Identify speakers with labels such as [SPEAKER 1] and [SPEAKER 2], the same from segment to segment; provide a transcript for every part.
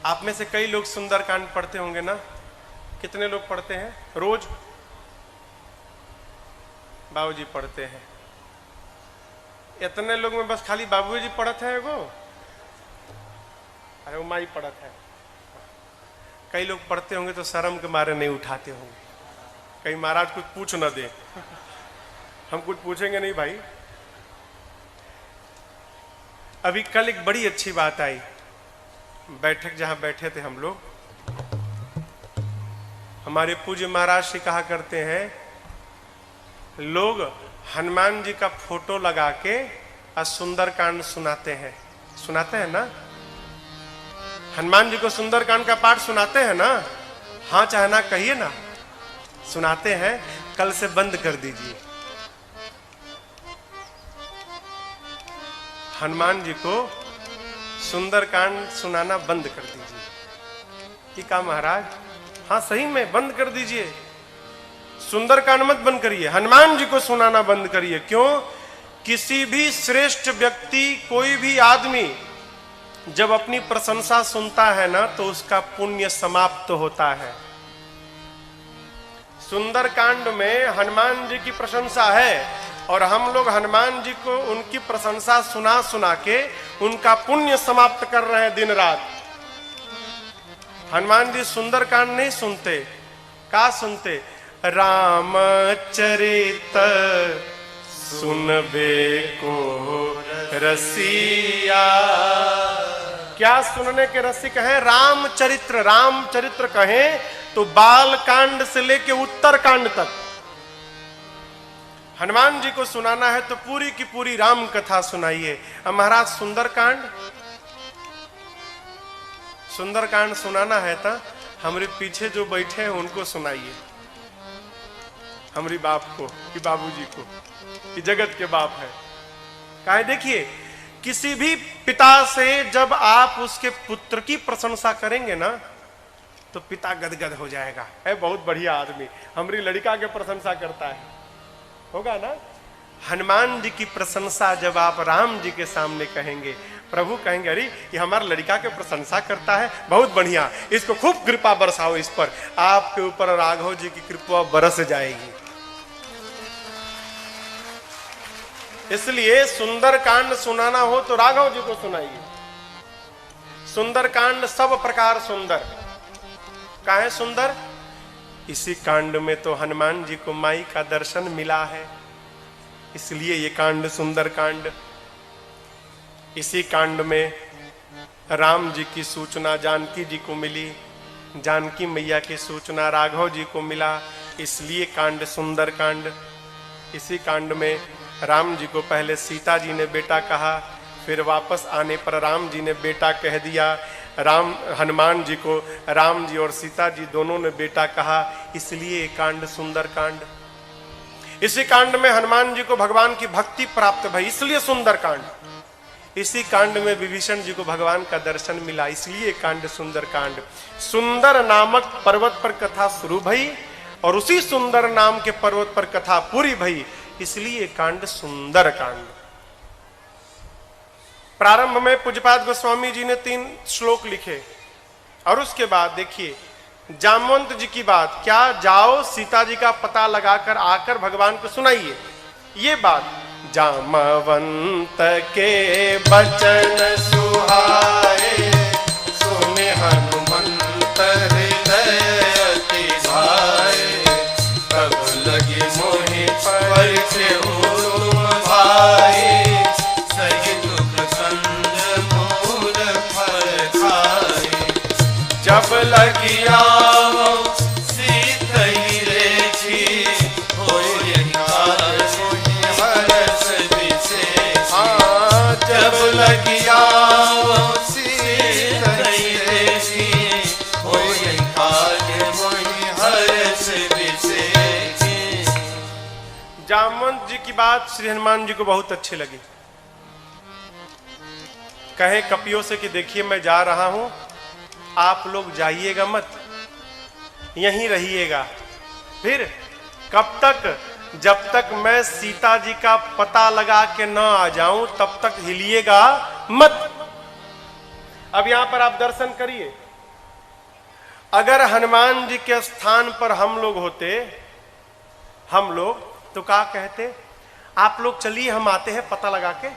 [SPEAKER 1] आप में से कई लोग सुंदरकांड पढ़ते होंगे ना? कितने लोग पढ़ते हैं रोज? बाबूजी पढ़ते हैं। इतने लोग में बस खाली बाबूजी पढ़ते हैं वो? अरे वो माई पढ़त है। कई लोग पढ़ते होंगे तो शर्म के मारे नहीं उठाते होंगे, कहीं महाराज कुछ पूछ न दे। हम कुछ पूछेंगे नहीं भाई। अभी कल एक बड़ी अच्छी बात आई, बैठक जहां बैठे थे हम लोग, हमारे पूज्य महाराज श्री कहा करते हैं, लोग हनुमान जी का फोटो लगा के और सुंदरकांड सुनाते हैं ना? हनुमान जी को सुंदरकांड का पाठ सुनाते हैं ना? हाँ चाहे ना कहिए ना, सुनाते हैं। कल से बंद कर दीजिए। हनुमान जी को सुंदरकांड सुनाना बंद कर दीजिए। ठीक है महाराज? हाँ सही में बंद कर दीजिए। सुंदरकांड मत बंद करिए, हनुमान जी को सुनाना बंद करिए। क्यों? किसी भी श्रेष्ठ व्यक्ति, कोई भी आदमी जब अपनी प्रशंसा सुनता है ना तो उसका पुण्य समाप्त होता है। सुंदरकांड में हनुमान जी की प्रशंसा है और हम लोग हनुमान जी को उनकी प्रशंसा सुना सुना के उनका पुण्य समाप्त कर रहे हैं दिन रात। हनुमान जी सुंदरकांड नहीं सुनते, क्या सुनते? रामचरित सुनबे को रसिया। क्या सुनने के रसिक हैं? रामचरित्र। रामचरित्र कहें तो बाल कांड से लेके उत्तर कांड तक हनुमान जी को सुनाना है तो पूरी की पूरी राम कथा सुनाइए। अब महाराज सुंदरकांड सुनाना है तो हमारे पीछे जो बैठे हैं उनको सुनाइए, हमारी बाप को कि बाबूजी को कि जगत के बाप है। काहे? देखिए, किसी भी पिता से जब आप उसके पुत्र की प्रशंसा करेंगे ना तो पिता गदगद हो जाएगा। है बहुत बढ़िया आदमी, हमारी लड़का के प्रशंसा करता है, होगा ना? हनुमान जी की प्रशंसा जब आप राम जी के सामने कहेंगे, प्रभु कहेंगे अरे ये हमारा लड़का के प्रशंसा करता है, बहुत बढ़िया, इसको खूब कृपा बरसाओ इस पर। आपके ऊपर राघव जी की कृपा बरस जाएगी। इसलिए सुंदरकांड सुनाना हो तो राघव जी को सुनाइए। सुंदरकांड सब प्रकार सुंदर। काहे सुंदर? इसी कांड में तो हनुमान जी को माई का दर्शन मिला है, इसलिए ये कांड सुंदर कांड। इसी कांड में राम जी की सूचना जानकी जी को मिली, जानकी मैया की सूचना राघव जी को मिला, इसलिए कांड सुंदर कांड। इसी कांड में राम जी को पहले सीता जी ने बेटा कहा, फिर वापस आने पर राम जी ने बेटा कह दिया। हनुमान जी को राम जी और सीता जी दोनों ने बेटा कहा, इसलिए कांड सुंदर कांड। इसी कांड में हनुमान जी को भगवान की भक्ति प्राप्त भई, इसलिए सुंदर कांड। इसी कांड में विभीषण जी को भगवान का दर्शन मिला, इसलिए कांड सुंदर कांड। सुंदर नामक पर्वत पर कथा शुरू भई और उसी सुंदर नाम के पर्वत पर कथा पूरी भई, इसलिए कांड सुंदर कांड। प्रारंभ में पूज्यपाद गोस्वामी जी ने 3 श्लोक लिखे और उसके बाद देखिए जामवंत जी की बात, क्या जाओ सीता जी का पता लगाकर आकर भगवान को सुनाइए। ये बात जामवंत के बचन सुहाए, सुने हनुमंत हृदय अति भाए, तब लगी मोहि पर से भाई, सही दुख संग मूल फल खाए, जब लगी आओ सीतई रेखी, होय निहाल मोहि हरस विशेषी। जब लगी आओ सीतई रेखी, होय निहाल मोहि हरस विशेषी। जामवंत जी की बात श्री हनुमान जी को बहुत अच्छी लगी। कहे कपियों से कि देखिए मैं जा रहा हूं, आप लोग जाइएगा मत, यहीं रहिएगा। फिर कब तक? जब तक मैं सीता जी का पता लगा के न आ जाऊं तब तक हिलिएगा मत। अब यहां पर आप दर्शन करिए, अगर हनुमान जी के स्थान पर हम लोग होते, हम लोग तो क्या कहते? आप लोग चलिए हम आते हैं पता लगा के।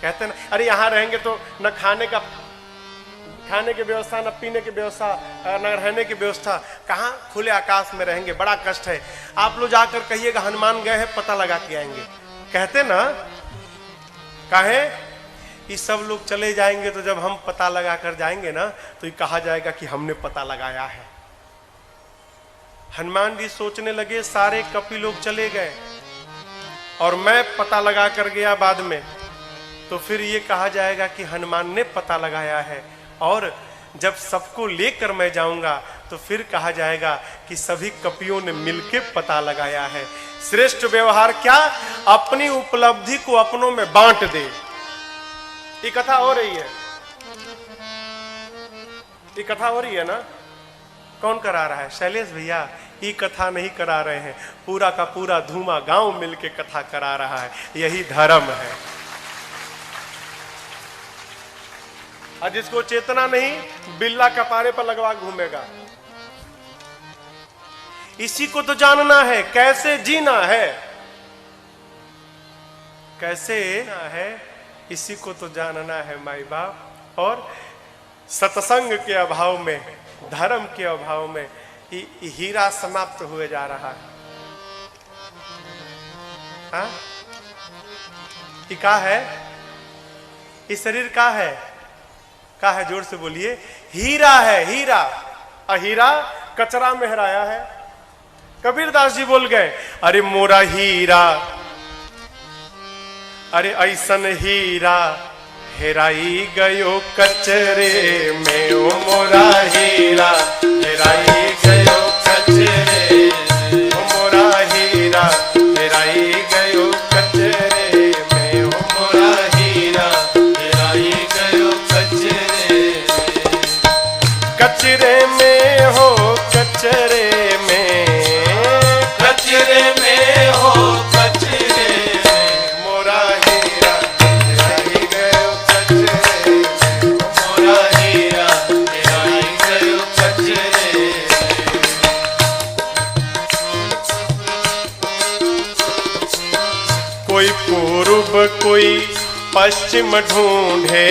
[SPEAKER 1] कहते ना, अरे यहां रहेंगे तो न खाने की व्यवस्था, न पीने की व्यवस्था, न रहने की व्यवस्था, कहां खुले आकाश में रहेंगे, बड़ा कष्ट है। आप लोग जाकर कहिएगा हनुमान गए हैं, पता लगा के आएंगे। कहते ना, काहे? ये सब लोग चले जाएंगे तो जब हम पता लगा कर जाएंगे ना तो ये कहा जाएगा कि हमने पता लगाया है। हनुमान जी सोचने लगे, सारे कपि लोग चले गए और मैं पता लगा कर गया बाद में, तो फिर ये कहा जाएगा कि हनुमान ने पता लगाया है। और जब सबको लेकर मैं जाऊंगा तो फिर कहा जाएगा कि सभी कपियों ने मिलकर पता लगाया है। श्रेष्ठ व्यवहार क्या? अपनी उपलब्धि को अपनों में बांट दे। ये कथा हो रही है, ये कथा हो रही है ना? कौन करा रहा है? शैलेश भैया। ये कथा नहीं करा रहे हैं, पूरा का पूरा धूमा गांव मिलके कथा करा रहा है। यही धर्म है। और जिसको चेतना नहीं, बिल्ला कपारे पर लगवा घूमेगा। इसी को तो जानना है, कैसे जीना है, कैसे जीना है, इसी को तो जानना है माई बाप। और सत्संग के अभाव में, धर्म के अभाव में हीरा समाप्त हुए जा रहा है। हाँ? ये का है? इस शरीर का है? का है? जोर से बोलिए। हीरा है, हीरा। हीरा कचरा में हराया है। कबीरदास जी बोल गए, अरे मोरा हीरा, अरे ऐसन हीरा हेराई गयो कचरे में। ओ मोरा हीरा हेराई गयो कचरे, ओ मोरा हीरा हेराई गयो कचरे में। ओ मोरा हीरा हेराई गयो कचरे, कचरे में हो, कचरे में, कचरे में हो, कचरे में। मोरा हीरा हेराई गयो कचरे, मोरा हीरा हेराई गयो कचरे। कोई पूर्व कोई पश्चिम ढूंढे,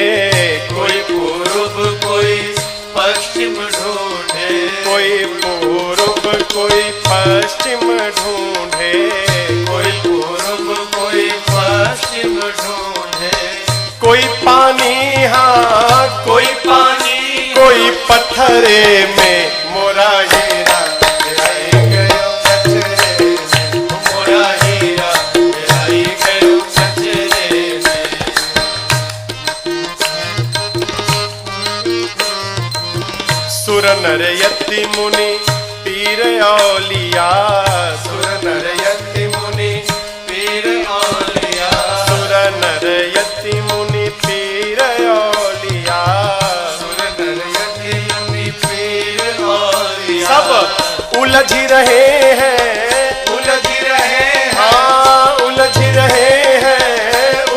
[SPEAKER 1] कोई पूर्व कोई पश्चिम ढूंढे, कोई पूर्व कोई पश्चिम ढूंढे, कोई पूर्व कोई पश्चिम ढूंढे। कोई पानी, हाँ कोई पानी, कोई पत्थरे में। मोरा हीरा हेराई गयो कचरे में, मोरा हीरा हेराई गयो कचरे में। सुर नर यति मुनि पीर औलिया, सुर नर यति मुनि पीर औलिया, सुर नर यति मुनि पीर औलिया, सुर नर यति मुनि पीर औलिया। सब उलझ रहे हैं, उलझ रहे हैं, हाँ उलझ रहे हैं,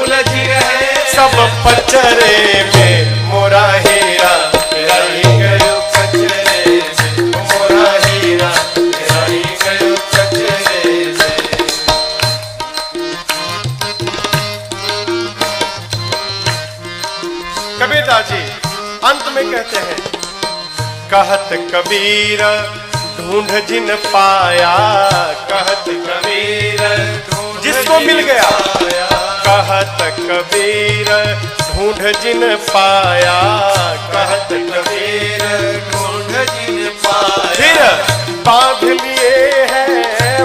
[SPEAKER 1] उलझ रहे सब पचरे में। मोरा हीरा हेराई गयो कचरे में, मोरा हीरा हेराई गयो कचरे में। कबीरदास जी अंत में कहते हैं, कहत कबीर ढूंढ जिन पाया, कहत कबीर जिसको मिल गया, कहत कबीर ढूंढ जिन पाया, कहत कबीर ढूंढ जिन पाया। फिर बांध लिए हैं,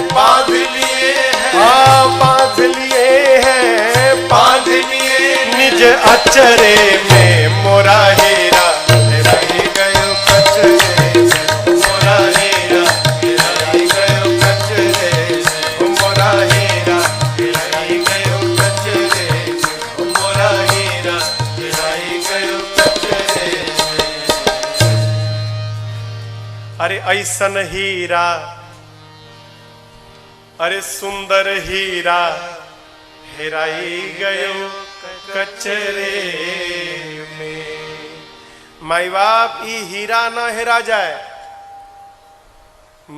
[SPEAKER 1] बांध लिए हैं, हाँ बांध लिए हैं, बांध लिए निज अचरे में। मोरा हीरा हेराई गयो कचरे में, मोरा हीरा हेराई गयो कचरे में, मोरा हीरा हेराई गयो कचरे में, मोरा हीरा हेराई गयो कचरे में। अरे ऐसन हीरा, अरे सुंदर हीरा हेराई गयो कचरे में। माई बाप ई हीरा ना हेरा जाए।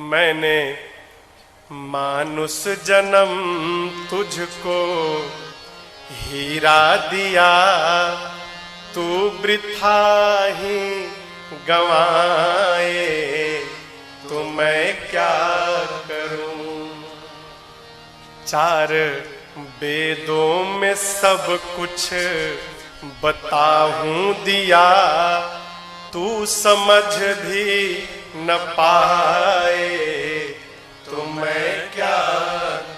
[SPEAKER 1] मैंने मानुष जन्म तुझको हीरा दिया, तू वृथा ही गंवाए, तो मैं क्या करूं। चार वेदों में सब कुछ बताऊं दिया, तू समझ भी न पाए, तो मैं क्या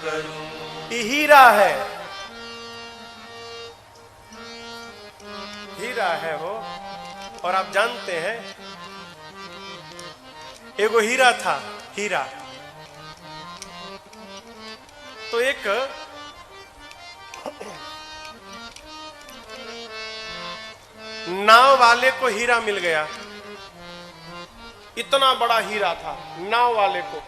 [SPEAKER 1] करूं। ये हीरा है, हीरा है वो। और आप जानते हैं एगो हीरा था, हीरा तो एक नाव वाले को हीरा मिल गया। इतना बड़ा हीरा था नाव वाले को।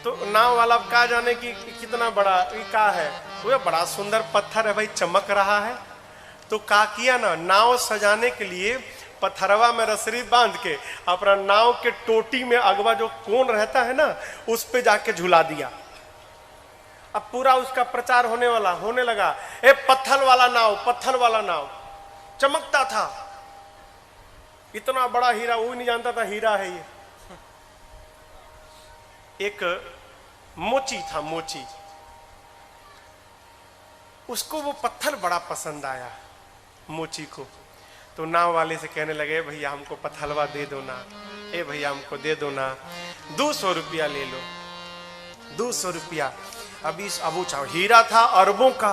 [SPEAKER 1] तो नाव वाला क्या जाने कि कितना बड़ा क्या है, वो बड़ा सुंदर पत्थर है भाई, चमक रहा है। तो क्या किया ना, नाव सजाने के लिए पत्थरवा में रसरी बांध के अपना नाव के टोटी में अगवा जो कोन रहता है ना, उस पे जाके झुला दिया। अब पूरा उसका प्रचार होने लगा, ए पत्थर वाला नाव, पत्थर वाला नाव। चमकता था, इतना बड़ा हीरा, वो नहीं जानता था हीरा है ये। एक मोची था, मोची, उसको वो पत्थर बड़ा पसंद आया मोची को। तो नाव वाले से कहने लगे, भैया हमको पत्थलवा दे दो ना, ए भैया हमको दे दो ना, 200 रुपया ले लो, 200 रुपया। अभी अब चाहो, हीरा था अरबों का,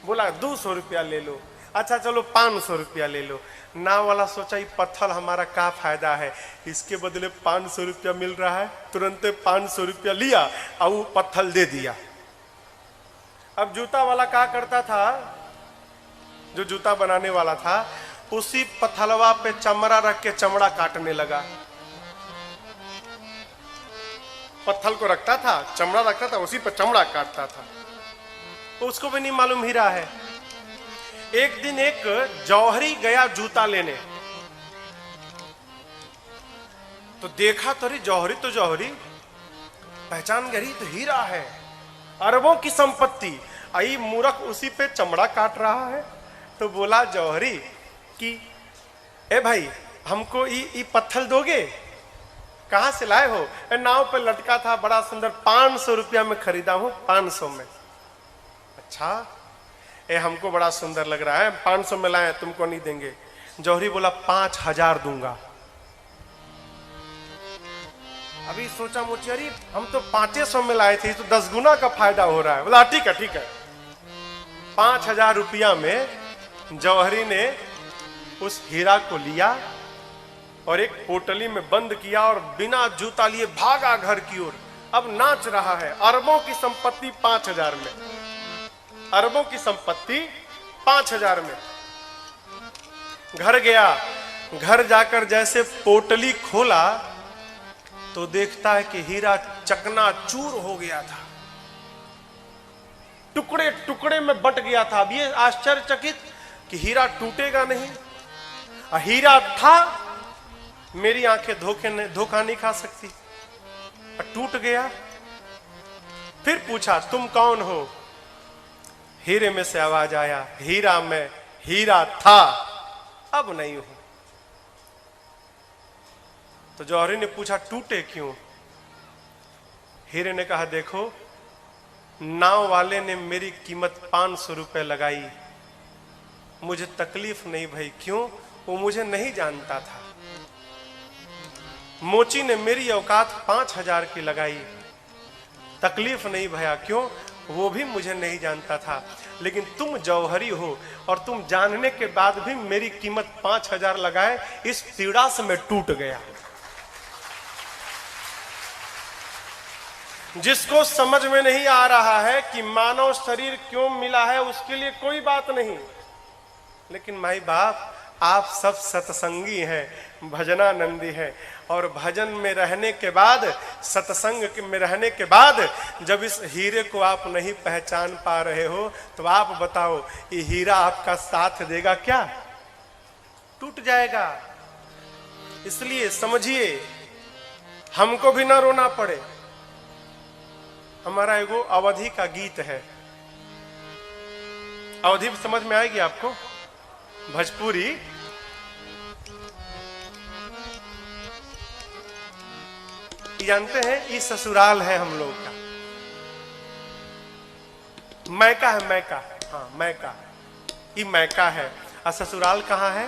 [SPEAKER 1] बोला 200 रुपया ले लो। अच्छा चलो 500 रुपया ले लो। नाव वाला सोचा ये पत्थर हमारा क्या फायदा है, इसके बदले 500 रुपया मिल रहा है। तुरंत 500 रुपया लिया और वो पत्थर दे दिया। अब जूता वाला क्या करता था, जो जूता बनाने वाला था, उसी पत्थलवा पे चमड़ा रख के चमड़ा काटने लगा। पत्थर को रखता था, चमड़ा रखता था, उसी पे चमड़ा काटता था। तो उसको भी नहीं मालूम हीरा है। एक दिन एक जौहरी गया जूता लेने, तो देखा तो जौहरी, तो जौहरी पहचान गई, तो हीरा है, अरबों की संपत्ति। आई मूर्ख उसी पे चमड़ा काट रहा है। तो बोला जौहरी कि ए भाई हमको ये पत्थर दोगे, कहां से लाए हो? नाव पे लटका था, बड़ा सुंदर, 500 रुपया में खरीदा हूं, 500 में। अच्छा, ए हमको बड़ा सुंदर लग रहा है, 500 में लाए, तुमको नहीं देंगे। जौहरी बोला 5000 दूंगा। अभी सोचा मोचियारी, हम तो 500 में लाए थे, तो 10 गुना का फायदा हो रहा है। बोला ठीक है ठीक है। 5000 रुपया में जौहरी ने उस हीरा को लिया और एक पोटली में बंद किया और बिना जूता लिए भागा घर की ओर। अब नाच रहा है। अरबों की संपत्ति 5000 में, अरबों की संपत्ति 5000 में। घर गया, घर जाकर जैसे पोटली खोला तो देखता है कि हीरा चकनाचूर हो गया था, टुकड़े टुकड़े में बट गया था। अब ये आश्चर्यचकित कि हीरा टूटेगा नहीं, हीरा था, मेरी आंखें धोखा नहीं खा सकती, टूट गया। फिर पूछा तुम कौन हो? हीरे में से आवाज आया, हीरा में, हीरा था, अब नहीं हूं। तो जौहरी ने पूछा टूटे क्यों? हीरे ने कहा देखो, नाव वाले ने मेरी कीमत 500 रुपए लगाई, मुझे तकलीफ नहीं भाई। क्यों? वो मुझे नहीं जानता था। मोची ने मेरी औकात 5000 की लगाई, तकलीफ नहीं भया। क्यों? वो भी मुझे नहीं जानता था। लेकिन तुम जौहरी हो और तुम जानने के बाद भी मेरी कीमत 5000 लगाए, इस पीड़ा से मैं टूट गया। जिसको समझ में नहीं आ रहा है कि मानव शरीर क्यों मिला है, उसके लिए कोई बात नहीं। लेकिन माई बाप, आप सब सत्संगी हैं, भजनानंदी हैं, और भजन में रहने के बाद, सत्संग में रहने के बाद जब इस हीरे को आप नहीं पहचान पा रहे हो तो आप बताओ ये हीरा आपका साथ देगा क्या? टूट जाएगा। इसलिए समझिए, हमको भी ना रोना पड़े। हमारा एगो अवधि का गीत है, अवधि समझ में आएगी आपको, भोजपुरी। जानते हैं ये ससुराल है हम लोग का, मैका है, मैका, हाँ मैका, ये मैका है। और ससुराल कहाँ है?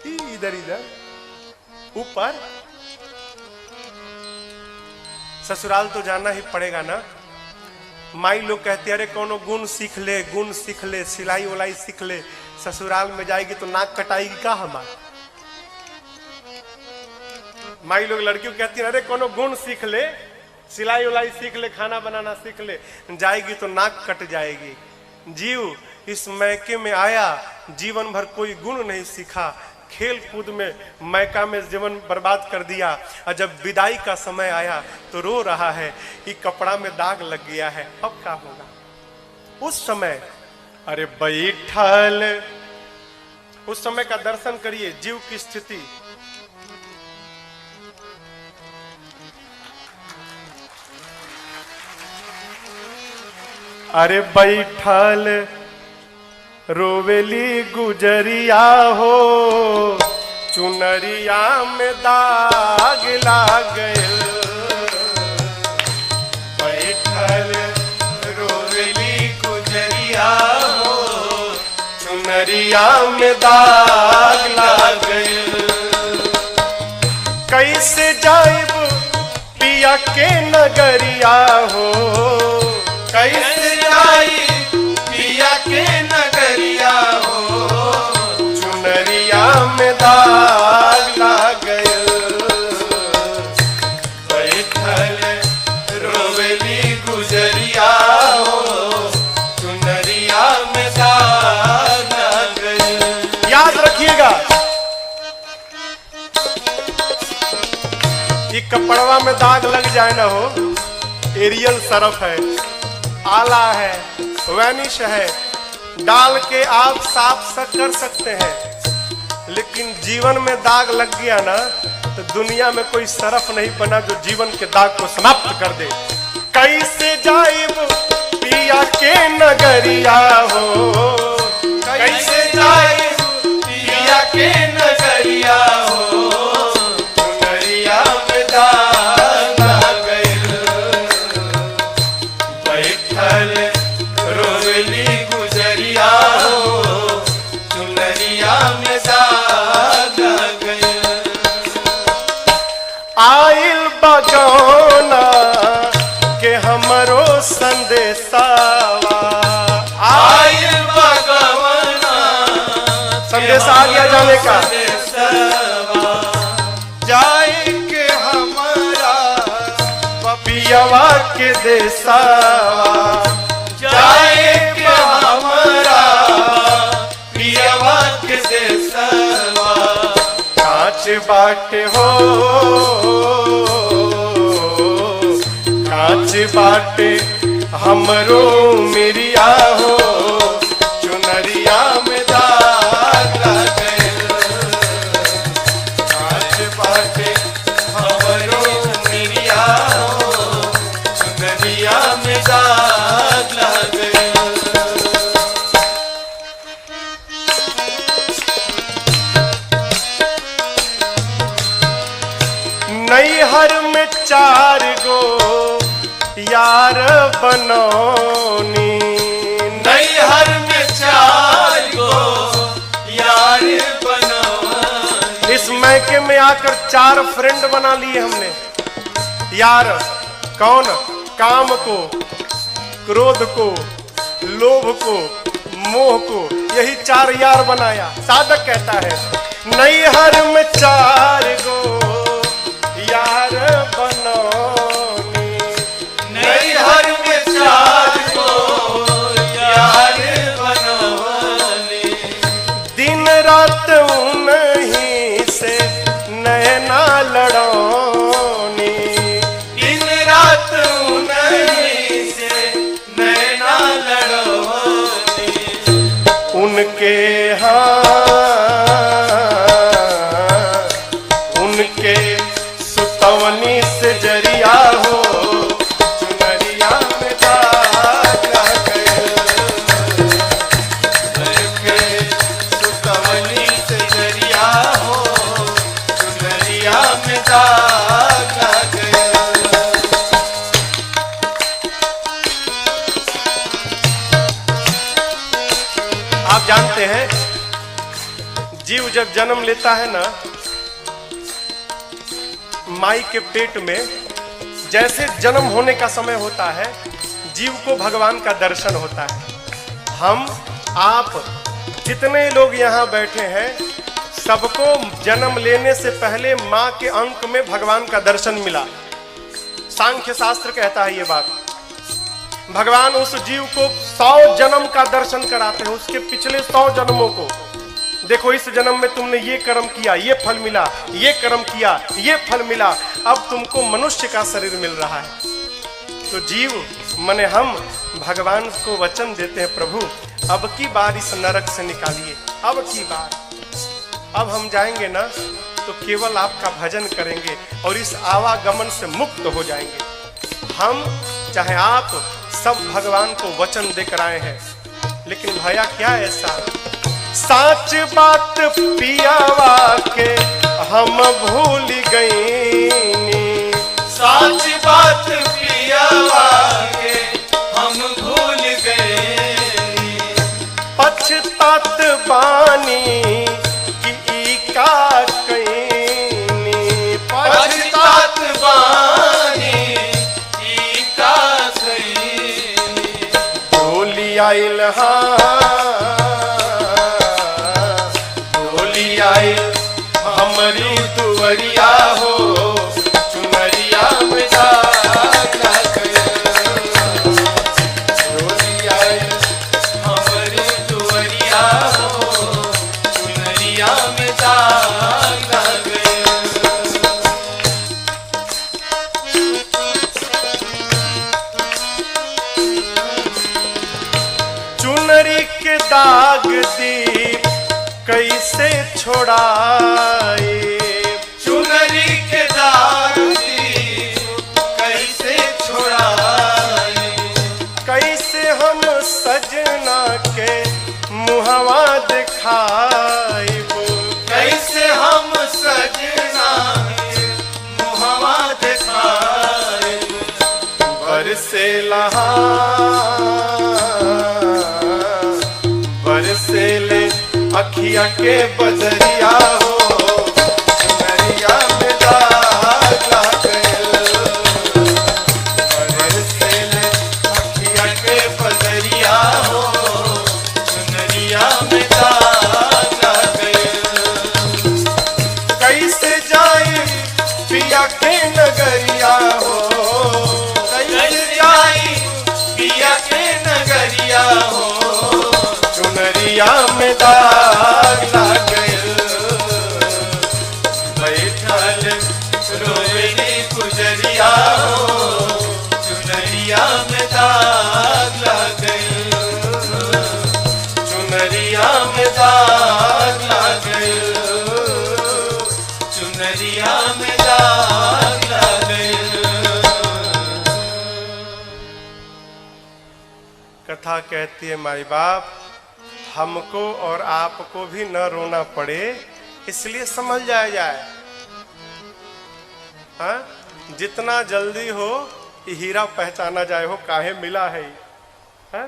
[SPEAKER 1] इधर इधर ऊपर। ससुराल तो जाना ही पड़ेगा ना। माई लोग कहते अरे कोनो गुण सीख ले, गुण सीख ले, सिलाई उलाई सीख ले। ससुराल में जाएगी तो नाक कटाएगी का हमारा? माई लोग लड़कियों कहती है अरे कोनो गुण सीख ले, सिलाई उलाई सीख ले, खाना बनाना सीख ले। जाएगी तो नाक कट जाएगी। जीव इस मैके में आया, जीवन भर कोई गुण नहीं सीखा, खेल कूद में मैका में जीवन बर्बाद कर दिया। और जब विदाई का समय आया तो रो रहा है कि कपड़ा में दाग लग गया है, अब क्या होगा? उस समय अरे बैठल, उस समय का दर्शन करिए, जीव की स्थिति। अरे बैठल रोवेली गुजरिया हो, चुनरिया में दाग लाग गइल। बैठल रोवेली गुजरिया हो, चुनरिया में दाग लाग गइल। कैसे जाइब पिया के नगरिया हो, कैसे जाइब पिया के नगरिया हो, चुनरिया में दाग लाग गइल। बैठल रोवेली गुजरिया हो, चुनरिया में दाग लाग गइल। याद रखिएगा, ये कपड़वा में दाग लग जाए ना हो, एरियल सरफ है, आला है, वैनिश है, डाल के आप साफ कर सकते हैं। लेकिन जीवन में दाग लग गया ना तो दुनिया में कोई सरफ नहीं बना जो जीवन के दाग को समाप्त कर दे। कैसे जाइब पिया के नगरिया हो, कैसे जाइब पिया के नगरिया हो, चुनरिया में दाग लग गइल। बैठल रोवेली गुजरिया हो, चुनरिया में दाग लग गइल। आइल बगौना के हमरो संदेशावा, आइल बगौना संदेश आ गया जाने का, जाए के हमारा पियवा के देसावा, जाए के हमारा पियवा के देसावा। कांच बाटे हो, कांच बाटे हमरो मिरिया हो, चुनरिया में दाग लग गइल। कांच बाटे हमरो मिरिया हो, चुनरिया में दाग लग गइल। नैहर में 4 गो यार बनौनी, नैहर में 4 गो यार बनौनी। इस मैके में आकर 4 फ्रेंड बना लिए हमने। यार कौन? काम को, क्रोध को, लोभ को, मोह को, यही 4 यार बनाया। साधक कहता है नैहर में 4 गो यार बनौनी, नैहर में 4 गो यार बनौनी। दिन रात उन्हीं से नैना उनके हाँ उनके सुतवनी से जरिया हो चुनरिया में दागा गया। उनके सुतवनी से जरिया हो चुनरिया में दागा गया। आप जानते हैं जीव जब जन्म लेता है ना, माई के पेट में जैसे जन्म होने का समय होता है, जीव को भगवान का दर्शन होता है। हम आप जितने लोग यहाँ बैठे हैं, सबको जन्म लेने से पहले माँ के अंक में भगवान का दर्शन मिला। सांख्य शास्त्र कहता है ये बात। भगवान उस जीव को 100 जन्म का दर्शन कराते हैं, उसके पिछले 100 जन्मों को। देखो इस जन्म में तुमने ये कर्म किया, ये फल मिला, ये कर्म किया, ये फल मिला, अब तुमको मनुष्य का शरीर मिल रहा है। तो जीव माने हम भगवान को वचन देते हैं, प्रभु अब की बार इस नरक से निकालिए, अब की बार। अब हम जाएंगे ना तो केवल आपका भजन करेंगे और इस आवागमन से मुक्त हो जाएंगे। हम चाहे आप सब भगवान को वचन देकर आए हैं, लेकिन भैया क्या ऐसा साच बात पियावा के हम भूल गईनी।
[SPEAKER 2] साच बात पियावा के हम भूल गए।
[SPEAKER 1] पछतात बानी कि ई का कईनी।
[SPEAKER 2] पछतात बानी ई का कईनी।
[SPEAKER 1] डोली आइल हमारी दुवरिया हो चुनरिया में दागा गया।
[SPEAKER 2] डोली आइल हमारी दुवरिया हो चुनरिया में दागा गया।
[SPEAKER 1] चुनरी के दाग दीप कैसे छोड़ाए।
[SPEAKER 2] चुनरी के दाग दीप कैसे छोड़ाए।
[SPEAKER 1] कैसे हम सजना के मुहवा दिखाए।
[SPEAKER 2] कैसे हम सजना के मुहवा दिखाए।
[SPEAKER 1] बरसे लहा बरसे ले अखिया के बदरिया हो चुनरिया में दागा गया।
[SPEAKER 2] बरसे ले अखिया के बदरिया हो चुनरिया में दागा गया।
[SPEAKER 1] कैसे जाए पिया के नगरिया हो।
[SPEAKER 2] कैसे जाई पिया के नगरिया हो
[SPEAKER 1] चुनरिया में दाग लग गया।
[SPEAKER 2] बैठल रोवेली गुजरिया हो चुनरिया में दाग लग गया।
[SPEAKER 1] चुनरिया में दाग लग गया।
[SPEAKER 2] चुनरिया में दाग लग गया।
[SPEAKER 1] कथा कहती है माई बाप हमको और आपको भी न रोना पड़े, इसलिए समझ जाए। हाँ? जितना जल्दी हो हीरा पहचाना जाए हो काहे मिला है। हाँ?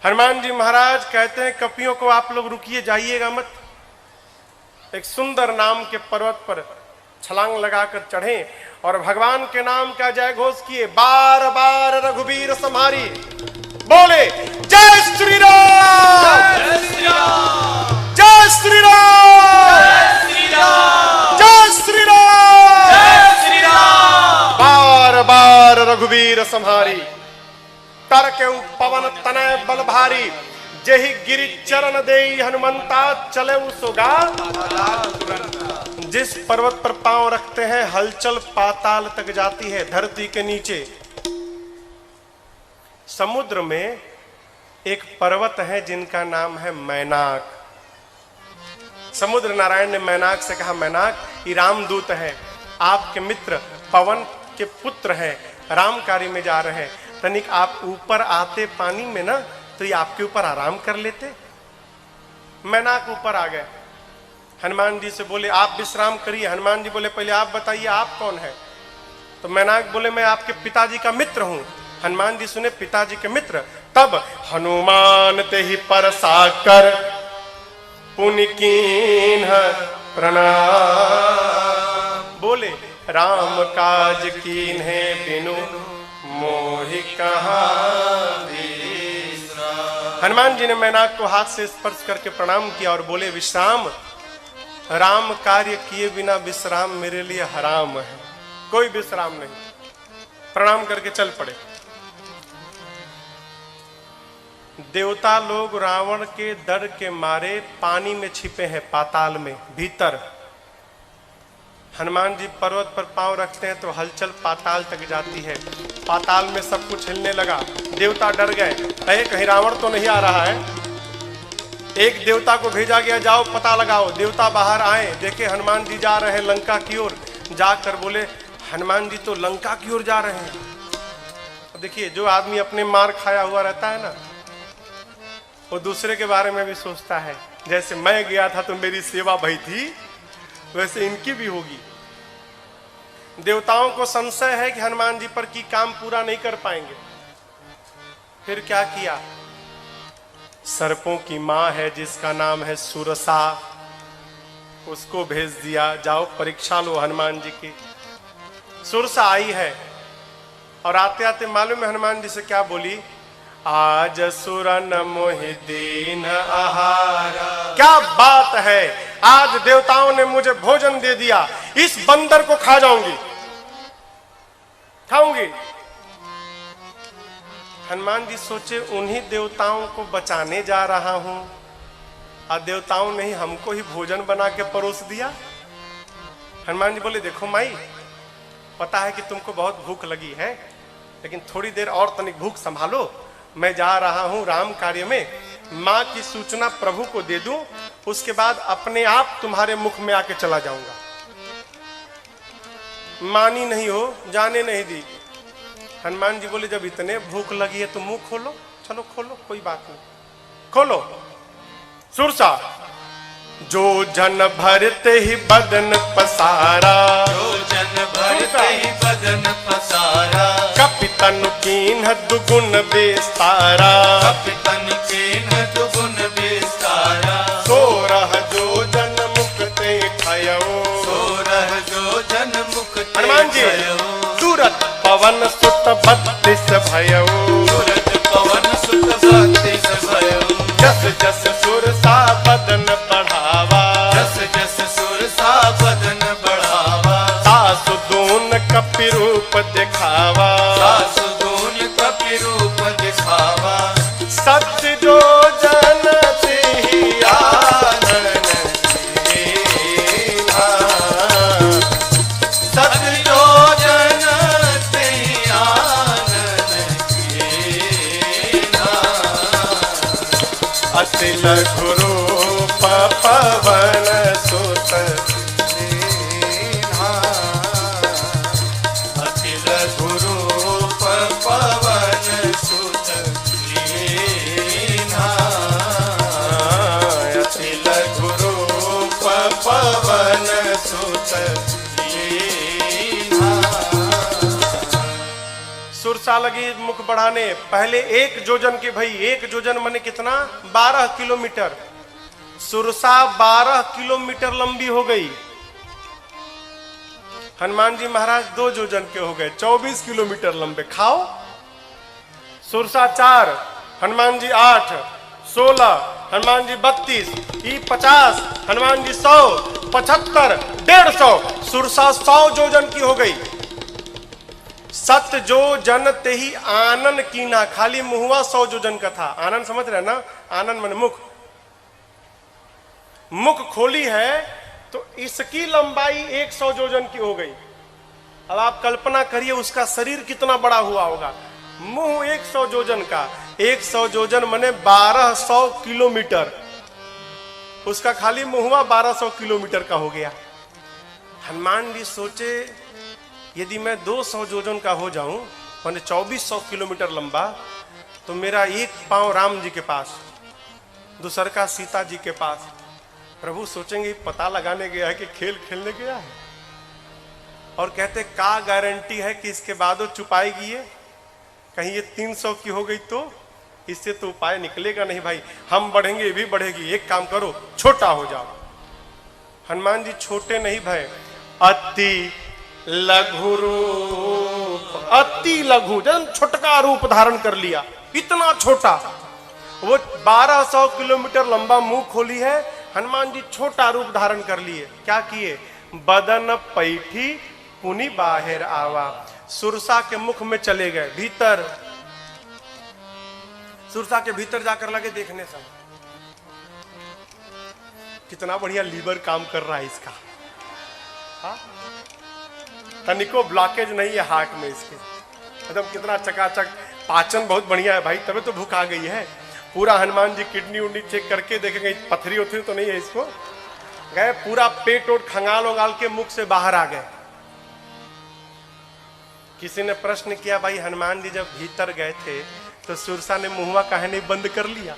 [SPEAKER 1] हनुमान जी महाराज कहते हैं कपियों को आप लोग रुकिए, जाइएगा मत। एक सुंदर नाम के पर्वत पर छलांग लगाकर चढ़े और भगवान के नाम का जय घोष किए। बार बार रघुवीर संहारी बोले जय श्री राम,
[SPEAKER 2] जय श्री राम,
[SPEAKER 1] जय श्री राम,
[SPEAKER 2] जय श्री राम,
[SPEAKER 1] जय श्री राम,
[SPEAKER 2] जय श्री राम।
[SPEAKER 1] बार बार रघुवीर संहारी कर के पवन तनय बल भारी। जेहि गिरि चरण देई हनुमंता चले उसोगा। जिस पर्वत पर पांव रखते हैं हलचल पाताल तक जाती है, धरती के नीचे। समुद्र में एक पर्वत है जिनका नाम है मैनाक। समुद्र नारायण ने मैनाक से कहा, मैनाक ये रामदूत है, आपके मित्र पवन के पुत्र हैं, राम कार्य में जा रहे हैं, तनिक आप ऊपर आते पानी में ना तो ये आपके ऊपर आराम कर लेते। मैनाक ऊपर आ गए, हनुमान जी से बोले आप विश्राम करिए। हनुमान जी बोले पहले आप बताइए आप कौन है? तो मैनाक बोले मैं आपके पिताजी का मित्र हूं। हनुमान जी सुने पिताजी के मित्र, तब हनुमान ते ही परसाकर पुनि कीन्ह प्रणाम। बोले राम काज कीन्हे बिनु मोहि कहाँ विश्राम। हनुमान जी ने मैनाक को हाथ से स्पर्श करके प्रणाम किया और बोले विश्राम, राम कार्य किए बिना विश्राम मेरे लिए हराम है, कोई विश्राम नहीं। प्रणाम करके चल पड़े। देवता लोग रावण के डर के मारे पानी में छिपे हैं, पाताल में भीतर। हनुमान जी पर्वत पर पांव रखते हैं तो हलचल पाताल तक जाती है, पाताल में सब कुछ हिलने लगा। देवता डर गए, कहे कहीं रावण तो नहीं आ रहा है। एक देवता को भेजा गया, जाओ पता लगाओ। देवता बाहर आए, देखे हनुमान जी जा रहे हैं लंका की ओर। जाकर बोले हनुमान जी तो लंका की ओर जा रहे हैं। देखिए जो आदमी अपने मार खाया हुआ रहता है ना, वो दूसरे के बारे में भी सोचता है। जैसे मैं गया था तो मेरी सेवा भई थी, वैसे इनकी भी होगी। देवताओं को संशय है कि हनुमान जी पर की काम पूरा नहीं कर पाएंगे। फिर क्या किया? सर्पों की मां है जिसका नाम है सुरसा, उसको भेज दिया, जाओ परीक्षा लो हनुमान जी की। सुरसा आई है और आते आते मालूम है हनुमान जी से क्या बोली? आज सुरन मोहि दीन आहारा। क्या बात है, आज देवताओं ने मुझे भोजन दे दिया, इस बंदर को खा जाऊंगी, खाऊंगी। हनुमान जी सोचे उन्हीं देवताओं को बचाने जा रहा हूं, और देवताओं ने ही हमको ही भोजन बना के परोस दिया। हनुमान जी बोले देखो माई, पता है कि तुमको बहुत भूख लगी है, लेकिन थोड़ी देर और तनिक भूख संभालो। मैं जा रहा हूं राम कार्य में, मां की सूचना प्रभु को दे दूं, उसके बाद अपने आप तुम्हारे मुख में आके चला जाऊंगा। मानी नहीं हो, जाने नहीं दी। हनुमान जी बोले जब इतने भूख लगी है तो मुंह खोलो, चलो खोलो, कोई बात नहीं, खोलो। सुरसा जो जन भरते ही बदन पसारा,
[SPEAKER 2] जो जन भरते ही बदन पसारा,
[SPEAKER 1] कपितन कीन्ह दुगुन विस्तारा,
[SPEAKER 2] कपितन कीन्ह दुगुन विस्तारा,
[SPEAKER 1] सोरह जो जन मुक्ते भयो,
[SPEAKER 2] सोरह जो जन मुक्ते
[SPEAKER 1] हनुमान जी
[SPEAKER 2] भयो,
[SPEAKER 1] सूरत पवन सुत 32 भयो,
[SPEAKER 2] सूरत पवन सुत 32 भयो,
[SPEAKER 1] जस जस सुरसा बदन बढ़ावा,
[SPEAKER 2] जस जस सुरसा बदन बढ़ावा,
[SPEAKER 1] सासु दून कपि रूप दिखावा,
[SPEAKER 2] सासु दून कपि रूप दिखावा,
[SPEAKER 1] सत्य जो जन ही आनन कीन्हा,
[SPEAKER 2] सत्य जो जन ते आनन कीन्हा,
[SPEAKER 1] अति लघु रूप पवन सुत दीन्हा,
[SPEAKER 2] अति लघु रूप पवन सुत लीन्हा,
[SPEAKER 1] अति लघु रूप पवन सुत
[SPEAKER 2] लीन्हा।
[SPEAKER 1] सुरसा लगी मुख बढ़ाने। पहले 1 जोजन के भाई, 1 जोजन माने कितना? 12 किलोमीटर। सुरसा 12 किलोमीटर लंबी हो गई। हनुमान जी महाराज 2 जोजन के हो गए, 24 किलोमीटर लंबे। खाओ। सुरसा 4, हनुमान जी 8, 16, हनुमान जी 32, ई 50, हनुमान जी 100, 75, 150। सुरसा 100 जोजन की हो गई। सत जो जन ते ही आनन कीना, खाली मुहुआ 100 जोजन का था। आनन समझ रहे ना? आनन मन मुख, मुख खोली है तो इसकी लंबाई 100 जोजन की हो गई। अब आप कल्पना करिए उसका शरीर कितना बड़ा हुआ होगा। मुंह 100 जोजन का, 100 योजन मने 1200 किलोमीटर, उसका खाली मुहुआ 1200 किलोमीटर का हो गया। हनुमान जी सोचे यदि मैं 200 योजन का हो जाऊं माने 2400 किलोमीटर लंबा, तो मेरा एक पांव राम जी के पास, दूसर का सीता जी के पास। प्रभु सोचेंगे पता लगाने गया है कि खेल खेलने गया है। और कहते का गारंटी है कि इसके बाद वो चुपाएगी ये, कहीं ये 300 की हो गई तो इससे तो उपाय निकलेगा नहीं भाई, हम बढ़ेंगे ये भी बढ़ेगी, एक काम करो छोटा हो जाओ। हनुमान जी छोटे नहीं भय, अति लघु रूप, अति लघु जन छोटका रूप धारण कर लिया, इतना छोटा। वो 1200 किलोमीटर लंबा मुंह खोली है, हनुमान जी छोटा रूप धारण कर लिए। क्या किए? बदन पैठी पुनि बाहर आवा, सुरसा के मुख में चले गए भीतर। सुरसा के भीतर जाकर लगे देखने सब, कितना बढ़िया लीवर काम कर रहा है इसका, तनिको ब्लॉकेज नहीं है हार्ट में इसके, एकदम कितना चकाचक, पाचन बहुत बढ़िया है भाई, तभी तो भूख आ गई है। पूरा हनुमान जी किडनी उडनी चेक करके देखेंगे पथरी उथरी तो नहीं है इसको, गए पूरा पेट ओट खंगाल उंगाल के मुख से बाहर आ गए। किसी ने प्रश्न किया भाई हनुमान जी जब भीतर गए थे तो सुरसा ने मुंहवा काहे नहीं बंद कर लिया?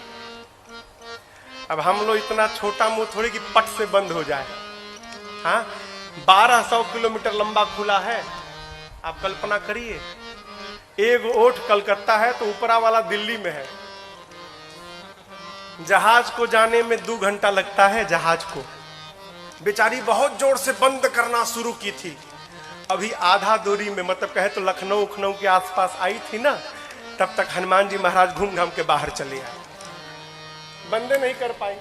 [SPEAKER 1] अब हम लोग इतना छोटा मुंह थोड़ी कि पट से बंद हो जाए। हाँ, 1200 किलोमीटर लंबा खुला है, आप कल्पना करिए। एक ओठ कलकत्ता है तो ऊपरा वाला दिल्ली में है। जहाज को जाने में 2 घंटा लगता है, जहाज को बेचारी बहुत जोर से बंद करना शुरू की थी। अभी आधा दूरी में, मतलब कहे तो लखनऊ उखनऊ के आसपास आई थी ना, तब तक हनुमान जी महाराज घूम घाम के बाहर चले आए, बंदे नहीं कर पाए।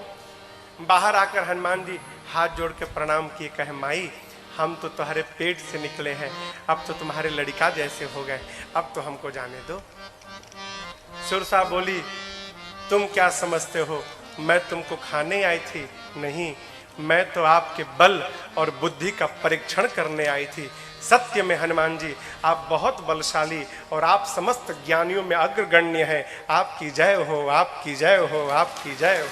[SPEAKER 1] बाहर आकर हनुमान जी हाथ जोड़ के प्रणाम किए, कहे माई हम तो तुम्हारे पेट से निकले हैं, अब तो तुम्हारे लड़का जैसे हो गए, अब तो हमको जाने दो। सुरसा बोली तुम क्या समझते हो, मैं तुमको खाने आई थी? नहीं, मैं तो आपके बल और बुद्धि का परीक्षण करने आई थी। सत्य में हनुमान जी आप बहुत बलशाली और आप समस्त ज्ञानियों में अग्रगण्य हैं। आपकी जय हो, आपकी जय हो, आपकी जय हो।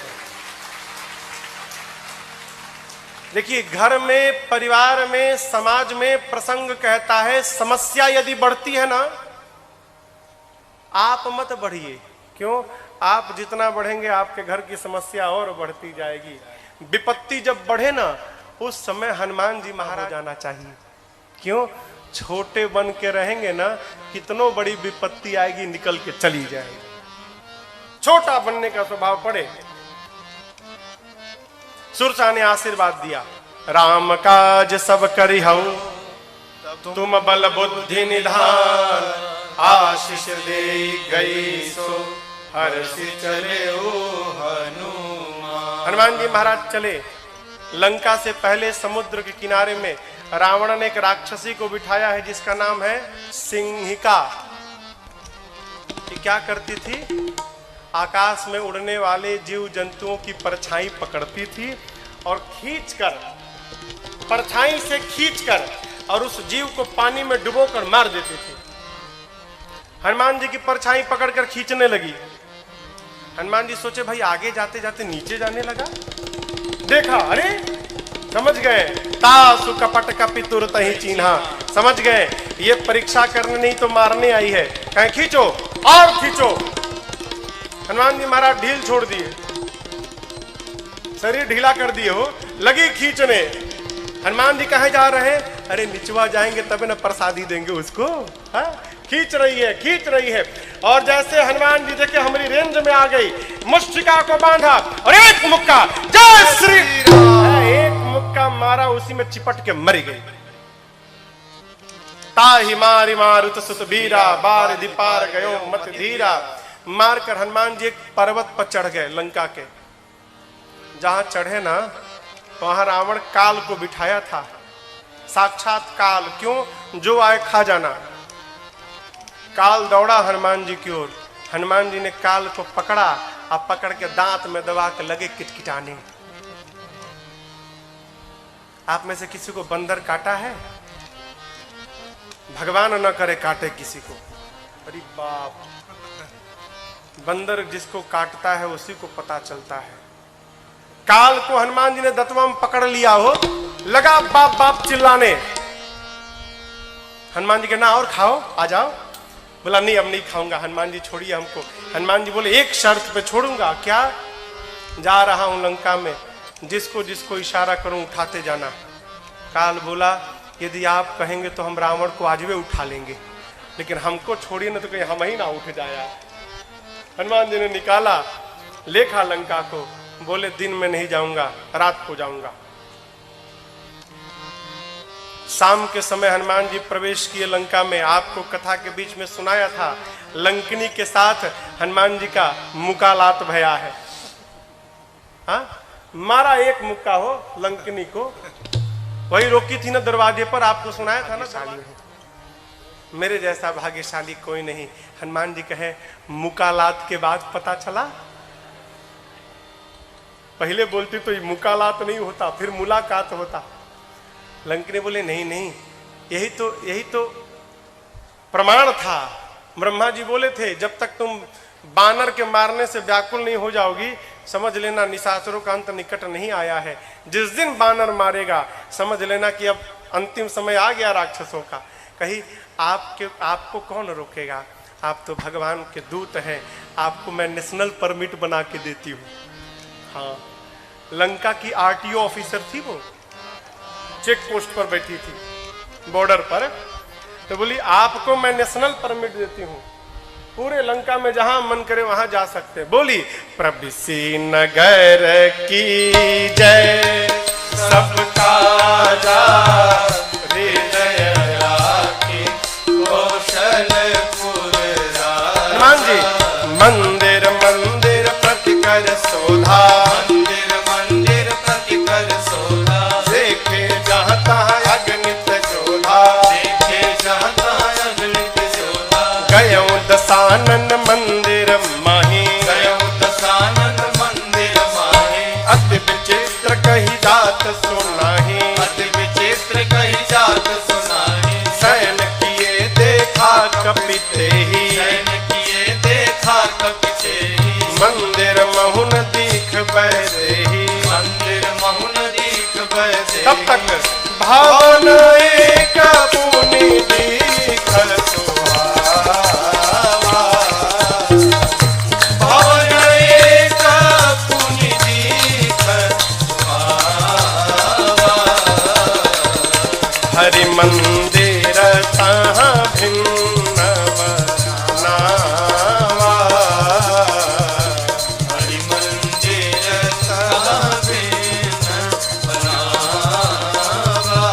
[SPEAKER 1] देखिए, घर में, परिवार में, समाज में प्रसंग कहता है समस्या यदि बढ़ती है ना, आप मत बढ़िए। क्यों? आप जितना बढ़ेंगे आपके घर की समस्या और बढ़ती जाएगी। विपत्ति जब बढ़े ना, उस समय हनुमान जी महाराज जाना चाहिए। क्यों? छोटे बन के रहेंगे ना, कितनों बड़ी विपत्ति आएगी निकल के चली जाएगी। छोटा बनने का स्वभाव पड़े। सुरसा ने आशीर्वाद दिया, राम काज सब करिहु, तुम बल बुद्धि निधान, आशीष दे गई सो हर्षि चले ओ हनुमान। हनुमान जी महाराज चले। लंका से पहले समुद्र के किनारे में रावण ने एक राक्षसी को बिठाया है जिसका नाम है सिंहिका। ये क्या करती थी? आकाश में उड़ने वाले जीव जंतुओं की परछाई पकड़ती थी और खींचकर, परछाई से खींचकर और उस जीव को पानी में डुबोकर मार देती थी। हनुमान जी की परछाई पकड़कर खींचने लगी। हनुमान जी सोचे भाई आगे जाते जाते नीचे जाने लगा। देखा, अरे समझ गए, तासु कपट कपि तुरत ही चिन्हा, समझ गए ये परीक्षा करने नहीं तो मारने आई है। कहीं खींचो और खींचो। हनुमान जी महाराज ढील छोड़ दिए, शरीर ढीला कर दिए हो, लगी खींचने। हनुमान जी कहाँ जा रहे हैं? अरे निचवा जाएंगे तब न प्रसादी देंगे उसको। हाँ, खींच रही है, खींच रही है। और जैसे हनुमान जी देखे हमारी रेंज में आ गई, मुष्टिका को बांधा और एक मुक्का, जय श्री राम, एक मुक्का मारा, उसी में चिपट के मरी गई। ताहि मारि मारुत सुत बीरा, बार दीपार गयो मत धीरा। मारकर हनुमान जी एक पर्वत पर चढ़ गए लंका के। जहां चढ़े ना, वहां रावण काल को बिठाया था, साक्षात काल। क्यों? जो आए खा जाना। काल दौड़ा हनुमान जी की ओर। हनुमान जी ने काल को पकड़ा और पकड़ के दांत में दबा के लगे किटकिटाने। आप में से किसी को बंदर काटा है? भगवान न करे काटे किसी को। अरे बाप, बंदर जिसको काटता है उसी को पता चलता है। काल को हनुमान जी ने दतवा में पकड़ लिया हो, लगा बाप बाप चिल्लाने। हनुमान जी के ना और खाओ, आ जाओ। बोला नहीं अब नहीं खाऊंगा। हनुमान जी छोड़िए हमको। हनुमान जी बोले एक शर्त पे छोड़ूंगा। क्या? जा रहा हूं लंका में, जिसको जिसको इशारा करूं उठाते जाना। काल बोला यदि आप कहेंगे तो हम रावण को आज भी उठा लेंगे, लेकिन हमको छोड़िए ना तो कहीं हम ही ना उठ जाया। हनुमान जी ने निकाला लेखा लंका को। बोले दिन में नहीं जाऊंगा, रात को जाऊंगा। शाम के समय हनुमान जी प्रवेश किए लंका में। आपको कथा के बीच में सुनाया था, लंकिनी के साथ हनुमान जी का मुकालात भया है। हाँ, मारा एक मुक्का हो लंकिनी को, वही रोकी थी ना दरवाजे पर। आपको सुनाया था ना, मेरे जैसा भाग्यशाली कोई नहीं। हनुमान जी कहे मुकालात के बाद पता चला। पहले बोलती तो मुकालात नहीं होता, फिर मुलाकात होता। लंकिनी बोले नहीं नहीं, यही तो प्रमाण था। ब्रह्मा जी बोले थे जब तक तुम बानर के मारने से व्याकुल नहीं हो जाओगी, समझ लेना निशाचरों का अंत निकट नहीं आया है। जिस दिन बानर मारेगा समझ लेना कि अब अंतिम समय आ गया राक्षसों का। कही आपको कौन रोकेगा, आप तो भगवान के दूत हैं, आपको मैं नेशनल परमिट बना के देती हूँ। हाँ, लंका की आरटीओ ऑफिसर थी वो, चेक पोस्ट पर बैठी थी बॉर्डर पर। तो बोली आपको मैं नेशनल परमिट देती हूँ, पूरे लंका में जहां मन करे वहां जा सकते। बोली प्रभृषि नगर की जय, सबका जा हृदय राखी कौशलपुर राजा। हनुमान जी मंदिर मंदिर प्रति कर शोधा, मंदिर मंदिर प्रति कर शोधा। देखे जहाँ तहाँ अगणित जोधा, देखे जहाँ तहाँ अगणित जोधा। गयो दशानन मंदिर माही, गयो दशानन मंदिर माही। अति विचित्र कही जात सुनाही, अति विचित्र कही जात सुनाही। शयन किए देखा कपिते ही, शयन किए देखा कपिते ही। मंदिर महुन दीख बैसे ही, मंदिर महुन दीख बैसे। तब तक भावन एक पुनि दीखल सुहावा, भावन एक पुनि दीखल सुहावा। हरि मंदिर तहाँ भिन्न बनावा, हरि मंदिर तहाँ भिन्न बनावा।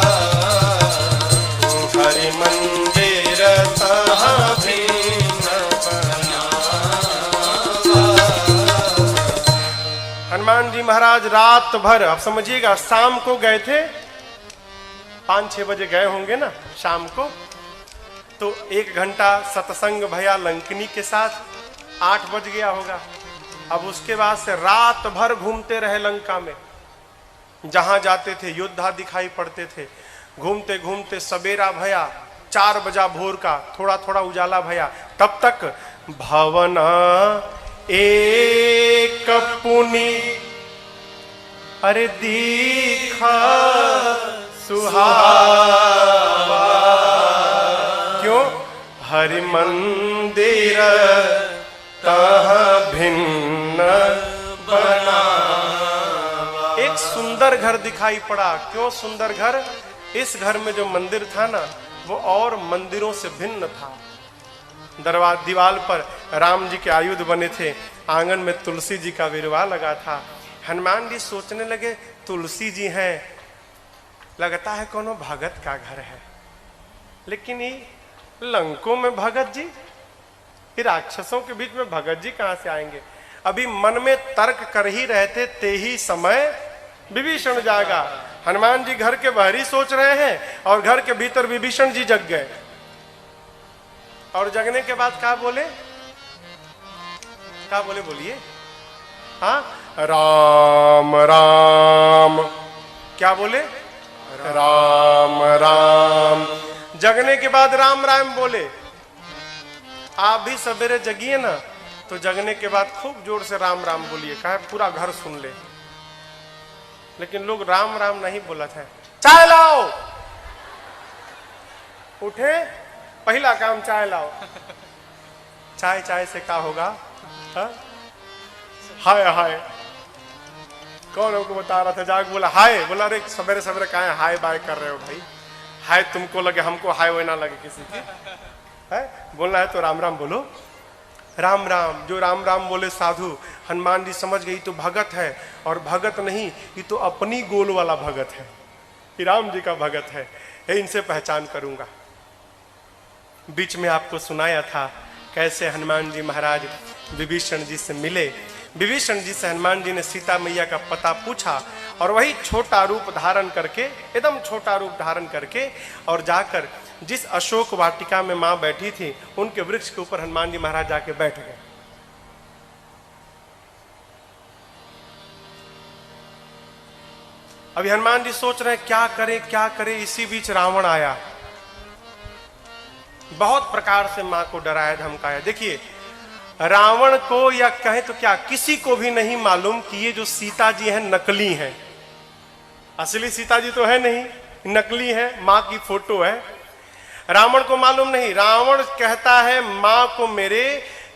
[SPEAKER 1] हरि मंदिर तहाँ भिन्न बनावा। हनुमान जी महाराज रात भर, अब समझिएगा शाम को गए थे, 5-6 बजे गए होंगे ना शाम को, तो 1 घंटा सत्संग भया लंकिनी के साथ, 8 बज गया होगा। अब उसके बाद से रात भर घूमते रहे लंका में, जहां जाते थे योद्धा दिखाई पड़ते थे। घूमते घूमते सवेरा भया, 4 बजा भोर का, थोड़ा थोड़ा उजाला भया। तब तक भवना एक पुनि अरे दीखा सुहावा। क्यों? हरि मंदिर तहाँ भिन्न बनावा। एक सुंदर घर दिखाई पड़ा। क्यों सुंदर घर? इस घर में जो मंदिर था ना, वो और मंदिरों से भिन्न था। दीवार पर राम जी के आयुध बने थे, आंगन में तुलसी जी का विरवा लगा था। हनुमान जी सोचने लगे तुलसी जी हैं, लगता है कोनो भगत का घर है, लेकिन ये लंकों में भगत जी, ये राक्षसों के बीच में भगत जी कहां से आएंगे? अभी मन में तर्क कर ही रहे थे, ते ही समय विभीषण जागा। हनुमान जी घर के बाहर ही सोच रहे हैं और घर के भीतर विभीषण जी जग गए। और जगने के बाद क्या बोले? क्या बोले? बोलिए। हाँ, राम राम। क्या बोले? राम राम। जगने के बाद राम राम बोले। आप भी सवेरे जगिए ना, तो जगने के बाद खूब जोर से राम राम बोलिए, कहा पूरा घर सुन ले। लेकिन लोग राम राम नहीं बोला था। चाय लाओ, उठे, पहला काम चाय लाओ। चाय चाय से क्या होगा? हाय हाय, कौन हमको बता रहा था? जाग बोला हाय, बोला अरे सवेरे सवेरे कहा हाय बाय कर रहे हो भाई? हाय तुमको लगे, हमको हाय वो ना लगे किसी की। है बोलना है तो राम राम बोलो, राम राम। जो राम राम बोले साधु, हनुमान जी समझ गई तो भगत है, और भगत नहीं, ये तो अपनी गोल वाला भगत है, ये राम जी का भगत है, ये इनसे पहचान करूंगा। बीच में आपको सुनाया था कैसे हनुमान जी महाराज विभीषण जी से मिले। विभीषण जी से हनुमान जी ने सीता मैया का पता पूछा, और वही छोटा रूप धारण करके, एकदम छोटा रूप धारण करके, और जाकर जिस अशोक वाटिका में मां बैठी थी उनके वृक्ष के ऊपर हनुमान जी महाराज जाके बैठ गए। अभी हनुमान जी सोच रहे हैं क्या करें क्या करें। इसी बीच रावण आया, बहुत प्रकार से मां को डराया धमकाया। देखिए रावण को, या कहें तो क्या, किसी को भी नहीं मालूम कि ये जो सीता जी हैं नकली हैं। असली सीता जी तो है नहीं, नकली है, मां की फोटो है। रावण को मालूम नहीं। रावण कहता है मां को मेरे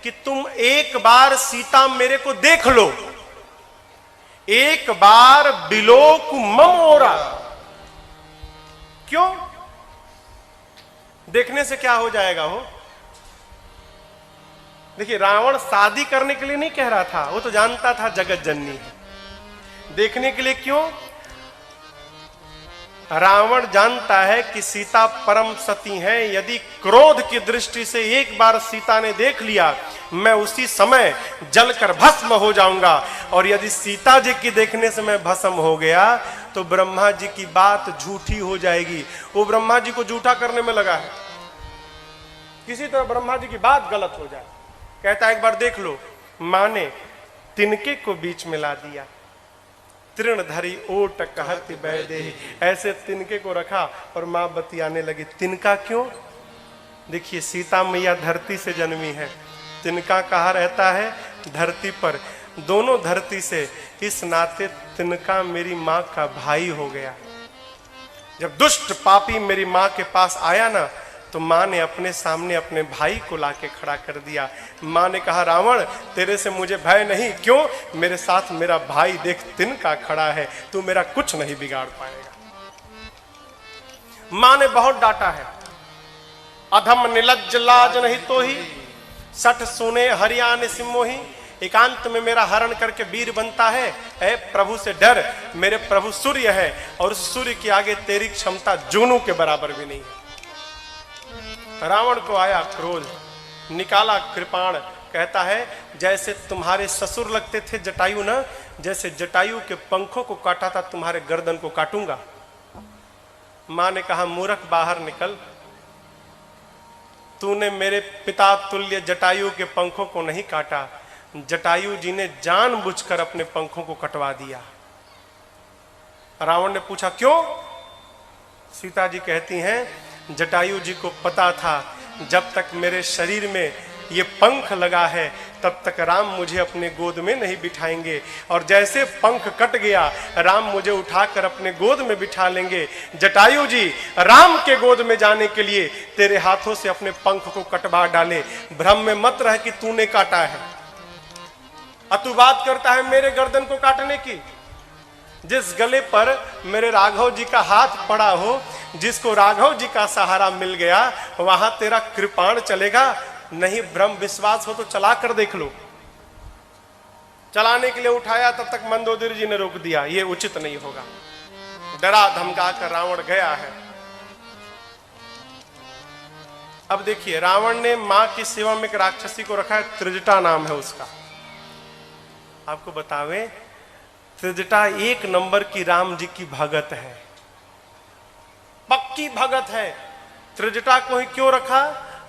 [SPEAKER 1] कि तुम एक बार सीता मेरे को देख लो, एक बार बिलोक मम ओरा। क्यों? देखने से क्या हो जाएगा? हो देखिए, रावण शादी करने के लिए नहीं कह रहा था, वो तो जानता था जगत जननी है। देखने के लिए क्यों? रावण जानता है कि सीता परम सती है, यदि क्रोध की दृष्टि से एक बार सीता ने देख लिया, मैं उसी समय जलकर भस्म हो जाऊंगा। और यदि सीता जी की देखने से मैं भस्म हो गया तो ब्रह्मा जी की बात झूठी हो जाएगी। वो ब्रह्मा जी को झूठा करने में लगा है, किसी तरह ब्रह्मा जी की बात गलत हो जाए। कहता है एक बार देख लो। मां ने तिनके को बीच में ला दिया, तृण धरी ओट कहत बैदे, ऐसे तिनके को रखा और मां बतियाने लगी। तिनका क्यों? देखिए सीता मैया धरती से जन्मी है, तिनका कहाँ रहता है? धरती पर। दोनों धरती से, इस नाते तिनका मेरी मां का भाई हो गया। जब दुष्ट पापी मेरी मां के पास आया ना, तो मां ने अपने सामने अपने भाई को लाके खड़ा कर दिया। मां ने कहा रावण तेरे से मुझे भय नहीं। क्यों? मेरे साथ मेरा भाई देख तिनका खड़ा है, तू मेरा कुछ नहीं बिगाड़ पाएगा। मां ने बहुत डांटा है। अधम निलज्ज लाज नहीं तो ही, सठ सुने हरियाण सिमोही। एकांत में मेरा हरण करके वीर बनता है। ऐ प्रभु से डर, मेरे प्रभु सूर्य है, और उस सूर्य के आगे तेरी क्षमता जुगनू के बराबर भी नहीं है। रावण को आया क्रोध, निकाला कृपाण। कहता है जैसे तुम्हारे ससुर लगते थे जटायु ना, जैसे जटायु के पंखों को काटा था तुम्हारे गर्दन को काटूंगा। मां ने कहा मूर्ख बाहर निकल, तूने मेरे पिता तुल्य जटायु के पंखों को नहीं काटा, जटायु जी ने जानबूझकर अपने पंखों को कटवा दिया। रावण ने पूछा क्यों? सीता जी कहती हैं जटायु जी को पता था जब तक मेरे शरीर में ये पंख लगा है तब तक राम मुझे अपने गोद में नहीं बिठाएंगे, और जैसे पंख कट गया राम मुझे उठाकर अपने गोद में बिठा लेंगे। जटायु जी राम के गोद में जाने के लिए तेरे हाथों से अपने पंख को कटवा डाले। भ्रम में मत रह कि तूने काटा है, तू बात करता है मेरे गर्दन को काटने की। जिस गले पर मेरे राघव जी का हाथ पड़ा हो, जिसको राघव जी का सहारा मिल गया, वहां तेरा कृपाण चलेगा? नहीं भ्रम विश्वास हो तो चला कर देख लो। चलाने के लिए उठाया तब तक मंदोदरी जी ने रोक दिया, ये उचित नहीं होगा। डरा धमका कर रावण गया है। अब देखिए रावण ने मां की सेवा में एक राक्षसी को रखा है, त्रिजटा नाम है उसका। आपको बतावे त्रिजटा एक नंबर की राम जी की भगत है, पक्की भगत है। त्रिजटा को ही क्यों रखा?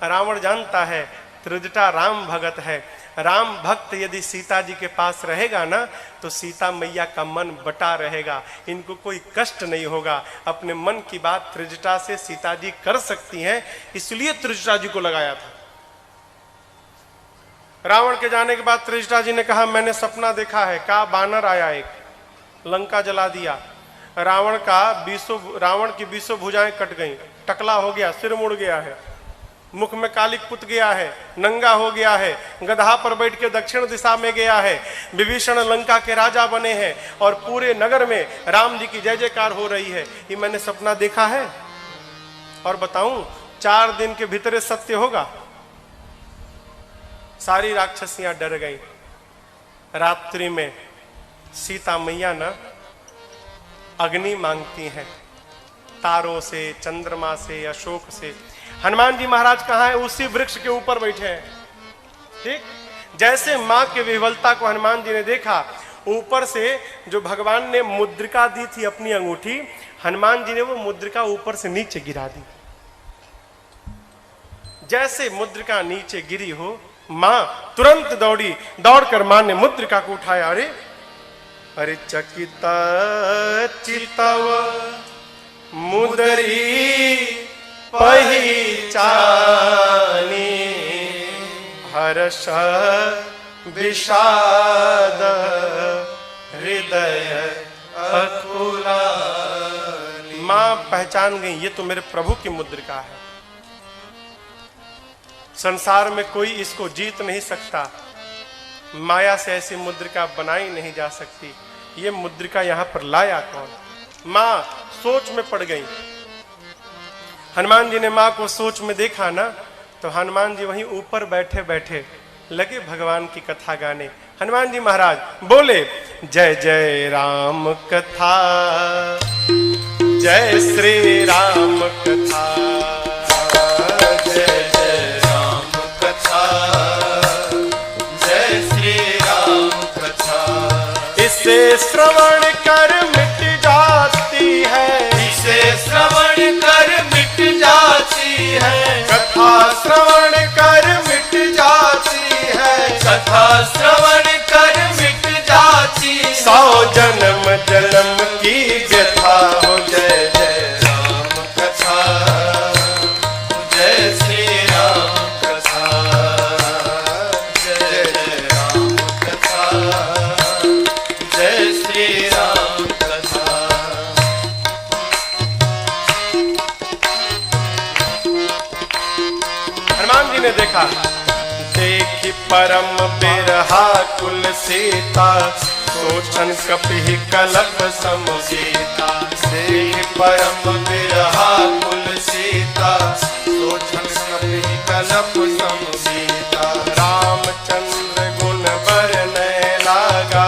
[SPEAKER 1] रावण जानता है त्रिजटा राम भगत है। राम भक्त यदि सीता जी के पास रहेगा ना, तो सीता मैया का मन बटा रहेगा, इनको कोई कष्ट नहीं होगा। अपने मन की बात त्रिजटा से सीता जी कर सकती हैं, इसलिए त्रिजटा जी को लगाया था। रावण के जाने के बाद त्रिजटा जी ने कहा मैंने सपना देखा है। कहा बानर आया एक, लंका जला दिया। रावण की 20 भुजाएं कट गईं, टकला हो गया, सिर मुड़ गया है, मुख में कालिक पुत गया है, नंगा हो गया है, गधा पर बैठ के दक्षिण दिशा में गया है। विभीषण लंका के राजा बने हैं और पूरे नगर में राम जी की जय जयकार हो रही है। ये मैंने सपना देखा है और बताऊं 4 दिन के भीतर सत्य होगा। सारी राक्षसियां डर गई। रात्रि में सीता मैया ना अग्नि मांगती हैं, तारों से, चंद्रमा से, अशोक से। हनुमान जी महाराज कहाँ है? उसी वृक्ष के ऊपर बैठे हैं। ठीक जैसे मां के विह्वलता को हनुमान जी ने देखा, ऊपर से जो भगवान ने मुद्रिका दी थी अपनी अंगूठी, हनुमान जी ने वो मुद्रिका ऊपर से नीचे गिरा दी। जैसे मुद्रिका नीचे गिरी हो, मां तुरंत दौड़ी, दौड़कर मां ने मुद्रिका को उठाया। अरे चकिता चितव मुदरी पहिचानी, हर्ष विषाद हृदय अकुलानी। मां पहचान गई ये तो मेरे प्रभु की मुद्रिका है। संसार में कोई इसको जीत नहीं सकता, माया से ऐसी मुद्रिका बनाई नहीं जा सकती। ये मुद्रिका यहां पर लाया कौन? मां सोच में पड़ गई। हनुमान जी ने मां को सोच में देखा ना, तो हनुमान जी वहीं ऊपर बैठे बैठे लगे भगवान की कथा गाने। हनुमान जी महाराज बोले जय जय राम कथा, जय श्री राम कथा,
[SPEAKER 2] जय जय राम कथा, जय श्री राम कथा।
[SPEAKER 1] इसे श्रवण कर मिट जाती है,
[SPEAKER 2] इसे श्रवण कर मिट जाती है,
[SPEAKER 1] कथा श्रवण कर मिट जाती है,
[SPEAKER 2] कथा श्रवण कर मिट जाती है।
[SPEAKER 1] 100 जन्म जन्म की व्यथा हो। जय जय
[SPEAKER 2] राम कथा, जय श्री राम कथा, जय जय राम कथा, जय श्री राम कथा।
[SPEAKER 1] हनुमान जी ने देखा, देखी परम बिरहा कुल सीता, सोचन कपि कलप सम सीता।
[SPEAKER 2] देखि परम बिरहा कुल सीता, सोचन कपि कलप सम सीता।
[SPEAKER 1] रामचंद्र गुण बरनय लागा,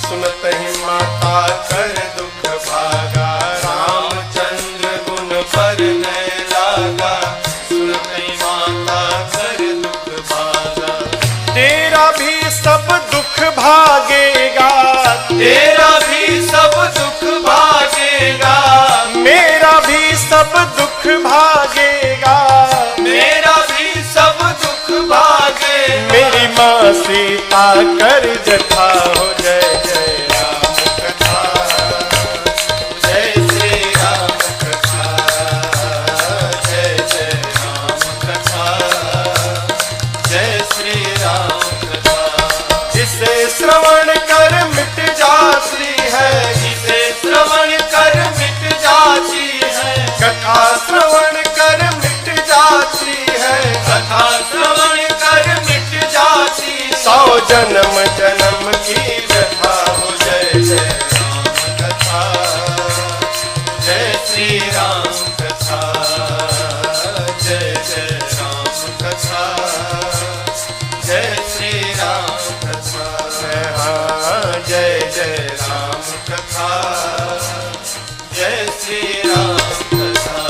[SPEAKER 1] सुनत ही माता कर दुख भागा।
[SPEAKER 2] रामचंद्र गुण बरनय लागा, सुनत माता कर दुख भागा।
[SPEAKER 1] तेरा भी सब दुख भागेगा,
[SPEAKER 2] तेरा भी सब दुख भागेगा,
[SPEAKER 1] मेरा भी सब दुख भागेगा,
[SPEAKER 2] मेरा भी सब दुख भागेगा।
[SPEAKER 1] मेरी माँ सीता कर जथा हो। जय जय राम कथा,
[SPEAKER 2] जय श्री राम कथा, जय जय राम कथा, जय श्री राम कथा।
[SPEAKER 1] जिसे श्रवण कर मिट जाती है,
[SPEAKER 2] जिसे श्रवण कर मिट जाती है,
[SPEAKER 1] कथा श्रवण कर मिट जाती है,
[SPEAKER 2] कथा श्रवण कर मिट जाती है।
[SPEAKER 1] 100 जन्म जन्म की व्यथा हो। जय जय
[SPEAKER 2] राम कथा, जय श्री राम कथा, जय जय राम कथा, जय श्री राम कथा।
[SPEAKER 1] हाँ, जय जय
[SPEAKER 2] राम कथा, जय श्री राम कथा।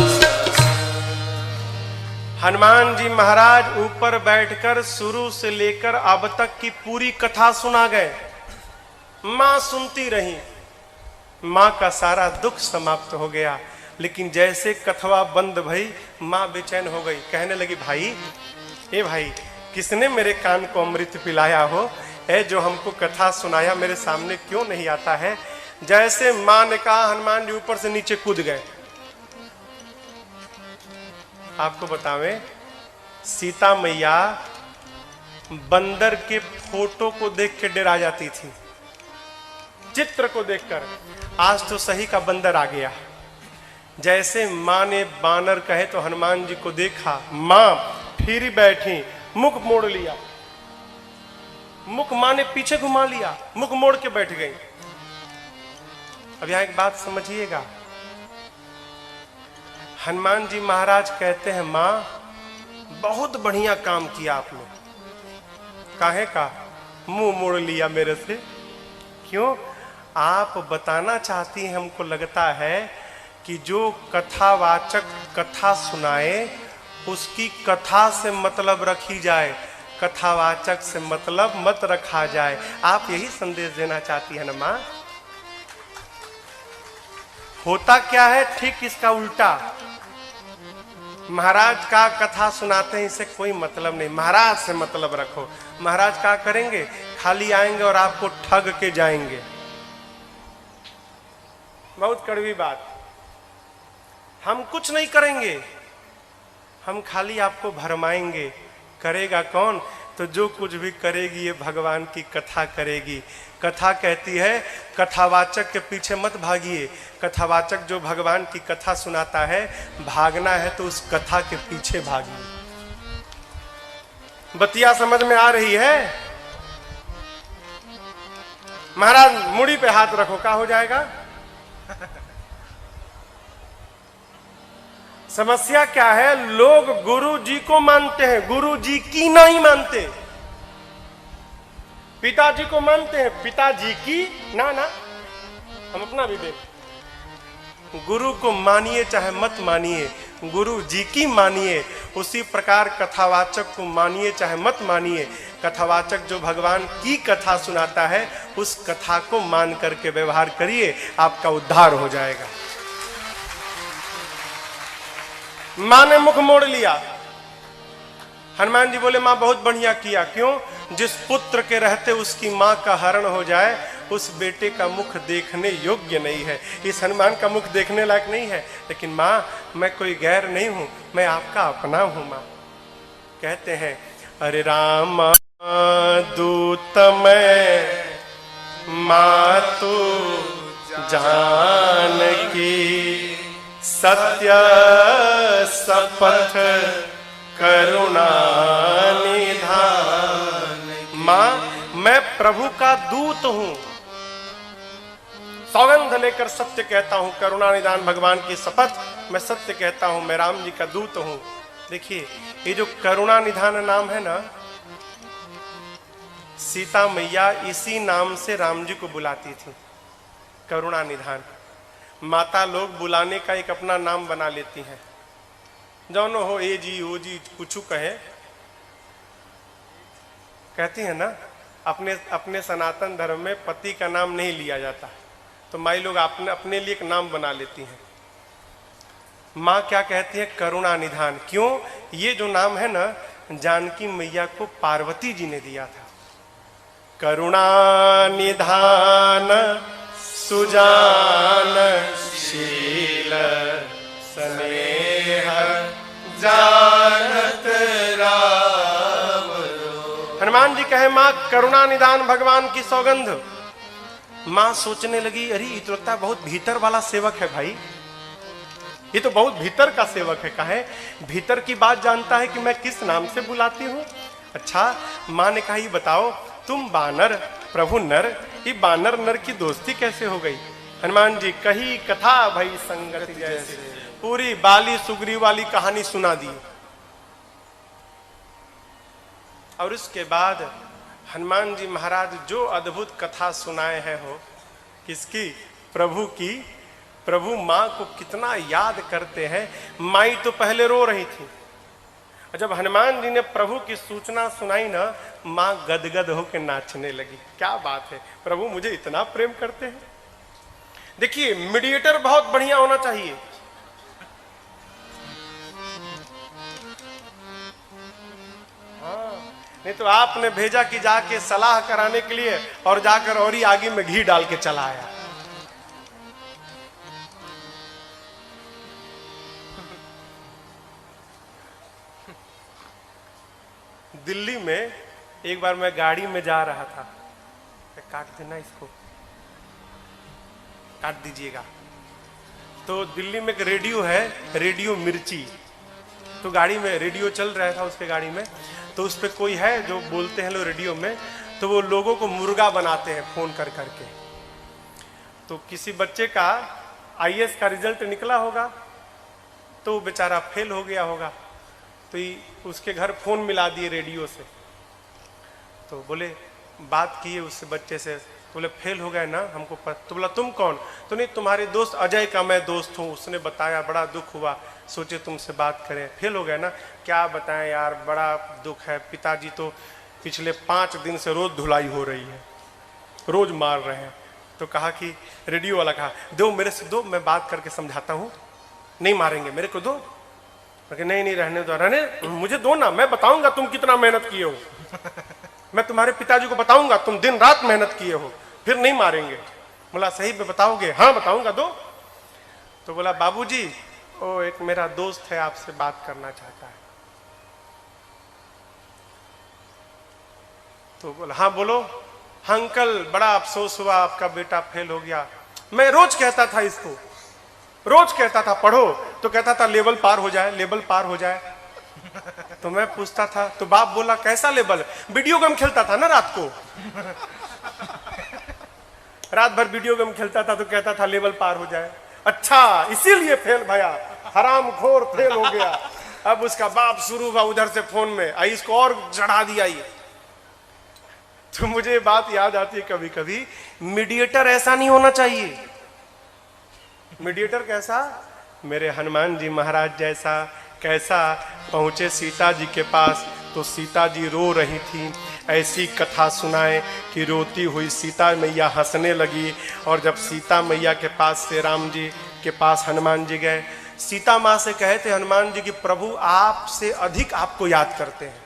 [SPEAKER 1] हनुमान जी महाराज ऊपर बैठकर शुरू से लेकर अब तक की पूरी कथा सुना गए। मां सुनती रही, मां का सारा दुख समाप्त हो गया। लेकिन जैसे कथवा बंद भई, मां बेचैन हो गई। कहने लगी भाई, ए भाई, किसने मेरे कान को अमृत पिलाया हो? है जो हमको कथा सुनाया मेरे सामने क्यों नहीं आता है? जैसे मां ने कहा, हनुमान जी ऊपर से नीचे कूद गए। आपको बतावें, सीता मैया बंदर के फोटो को देख के डरा जाती थी, चित्र को देखकर। आज तो सही का बंदर आ गया। जैसे माँ ने बानर कहे तो हनुमान जी को देखा, माँ फिर बैठी, मुख मोड़ लिया, मुख माँ ने पीछे घुमा लिया, मुख मोड़ के बैठ गई। अब यहां एक बात समझिएगा, हनुमान जी महाराज कहते हैं माँ बहुत बढ़िया काम किया आपने। काहे का मुंह मोड़ लिया मेरे से? क्यों? आप बताना चाहती हैं, हमको लगता है कि जो कथावाचक कथा सुनाए उसकी कथा से मतलब रखी जाए, कथावाचक से मतलब मत रखा जाए। आप यही संदेश देना चाहती है ना माँ? होता क्या है ठीक इसका उल्टा। महाराज का कथा सुनाते हैं, इससे कोई मतलब नहीं, महाराज से मतलब रखो। महाराज क्या करेंगे? खाली आएंगे और आपको ठग के जाएंगे। बहुत कड़वी बात। हम कुछ नहीं करेंगे, हम खाली आपको भरमाएंगे। करेगा कौन? तो जो कुछ भी करेगी ये भगवान की कथा करेगी। कथा कहती है कथावाचक के पीछे मत भागिए। कथावाचक जो भगवान की कथा सुनाता है, भागना है तो उस कथा के पीछे भागिए। बतिया समझ में आ रही है? महाराज मुड़ी पे हाथ रखो, क्या हो जाएगा? समस्या क्या है? लोग गुरु जी को मानते हैं, गुरु जी की नहीं मानते। पिताजी को मानते हैं, पिताजी की ना ना। हम अपना भी देख, गुरु को मानिए चाहे मत मानिए, गुरु जी की मानिए। उसी प्रकार कथावाचक को मानिए चाहे मत मानिए। कथावाचक जो भगवान की कथा सुनाता है उस कथा को मान करके व्यवहार करिए, आपका उद्धार हो जाएगा। मां ने मुख मोड़ लिया। हनुमान जी बोले मां बहुत बढ़िया किया। क्यों? जिस पुत्र के रहते उसकी मां का हरण हो जाए, उस बेटे का मुख देखने योग्य नहीं है। इस हनुमान का मुख देखने लायक नहीं है। लेकिन मां, मैं कोई गैर नहीं हूं, मैं आपका अपना हूं। मां कहते हैं अरे राम दूत मैं मातु जानकी, सत्य सपथ करुणा निधान। मां, मैं प्रभु का दूत हूं, सौगंध लेकर सत्य कहता हूं, करुणा निधान भगवान की शपथ, मैं सत्य कहता हूं, मैं राम जी का दूत हूं। देखिए ये जो करुणा निधान नाम है ना, सीता मैया इसी नाम से राम जी को बुलाती थी, करुणा निधान। माता लोग बुलाने का एक अपना नाम बना लेती हैं, जौनो हो ए जी ओ जी कुछ कहे, कहती है ना। अपने सनातन धर्म में पति का नाम नहीं लिया जाता, तो माई लोग अपने लिए एक नाम बना लेती हैं। माँ क्या कहती है? करुणा निधान। क्यों? ये जो नाम है ना, जानकी मैया को पार्वती जी ने दिया था। करुणा निधान सुजान शील स्नेह जानत राम। हनुमान जी कहे मां करुणा निधान भगवान की सौगंध। मां सोचने लगी, अरे ये तो लगता है बहुत भीतर वाला सेवक है भाई, ये तो बहुत भीतर का सेवक है। कहे भीतर की बात जानता है कि मैं किस नाम से बुलाती हूँ। अच्छा, मां ने कहा ये बताओ, तुम बानर प्रभु नर, ये बानर नर की दोस्ती कैसे हो गई? हनुमान जी कही कथा भई संगति जैसे, पूरी बाली सुग्री वाली कहानी सुना दी। और उसके बाद हनुमान जी महाराज जो अद्भुत कथा सुनाए हैं, हो किसकी? प्रभु की। प्रभु माँ को कितना याद करते हैं। माई तो पहले रो रही थी, जब हनुमान जी ने प्रभु की सूचना सुनाई ना, माँ गदगद होकर नाचने लगी। क्या बात है, प्रभु मुझे इतना प्रेम करते हैं। देखिए मीडिएटर बहुत बढ़िया होना चाहिए। हाँ, नहीं तो आपने भेजा कि जाके सलाह कराने के लिए, और जाकर और ही आगे में घी डाल के चला आया। दिल्ली में एक बार मैं गाड़ी में जा रहा था, काट देना इसको, काट दीजिएगा। तो दिल्ली में एक रेडियो है, रेडियो मिर्ची। तो गाड़ी में रेडियो चल रहा था उसके गाड़ी में, तो उस पर कोई है जो बोलते हैं लोग रेडियो में, तो वो लोगों को मुर्गा बनाते हैं फोन कर करके। तो किसी बच्चे का आईएएस का रिजल्ट निकला होगा, तो वो बेचारा फेल हो गया होगा, तो उसके घर फोन मिला दिए रेडियो से। तो बोले, बात किए उससे बच्चे से, तो बोले फेल हो गए ना हमको तो बोला तुम कौन? तो नहीं, तुम्हारे दोस्त अजय का मैं दोस्त हूँ, उसने बताया, बड़ा दुख हुआ, सोचे तुमसे बात करें। फेल हो गए ना? क्या बताएं यार, बड़ा दुख है, पिताजी तो पिछले 5 दिन से रोज धुलाई हो रही है, रोज मार रहे हैं। तो कहा कि रेडियो वाला कहा, दो मेरे से दो, मैं बात करके समझाता हूँ। नहीं मारेंगे, मेरे को दो। नहीं नहीं, रहने दो, रहने, मुझे दो ना, मैं बताऊंगा तुम कितना मेहनत किए हो, मैं तुम्हारे पिताजी को बताऊंगा तुम दिन रात मेहनत किए हो, फिर नहीं मारेंगे। बोला सही में बताओगे? हाँ बताऊंगा, दो। तो बोला बाबूजी, ओ एक मेरा दोस्त है आपसे बात करना चाहता है। तो बोला हाँ बोलो। हाँ अंकल, बड़ा अफसोस हुआ, आपका बेटा फेल हो गया। मैं रोज कहता था इसको, रोज कहता था पढ़ो, तो कहता था लेवल पार हो जाए, लेवल पार हो जाए। तो मैं पूछता था, तो बाप बोला कैसा लेवल? वीडियो गेम खेलता था ना रात को, रात भर वीडियो गेम खेलता था, तो कहता था लेवल पार हो जाए। अच्छा इसीलिए फेल भैया, हराम खोर फेल हो गया। अब उसका बाप शुरू हुआ उधर से फोन में, आई इसको और चढ़ा दिया ये। तो मुझे बात याद आती है कभी कभी, मीडिएटर ऐसा नहीं होना चाहिए। मीडिएटर कैसा? मेरे हनुमान जी महाराज जैसा। कैसा? पहुंचे सीता जी के पास, तो सीता जी रो रही थी। ऐसी कथा सुनाए कि रोती हुई सीता मैया हंसने लगी। और जब सीता मैया के पास से राम जी के पास हनुमान जी गए, सीता माँ से कहे थे हनुमान जी कि प्रभु आपसे अधिक आपको याद करते हैं,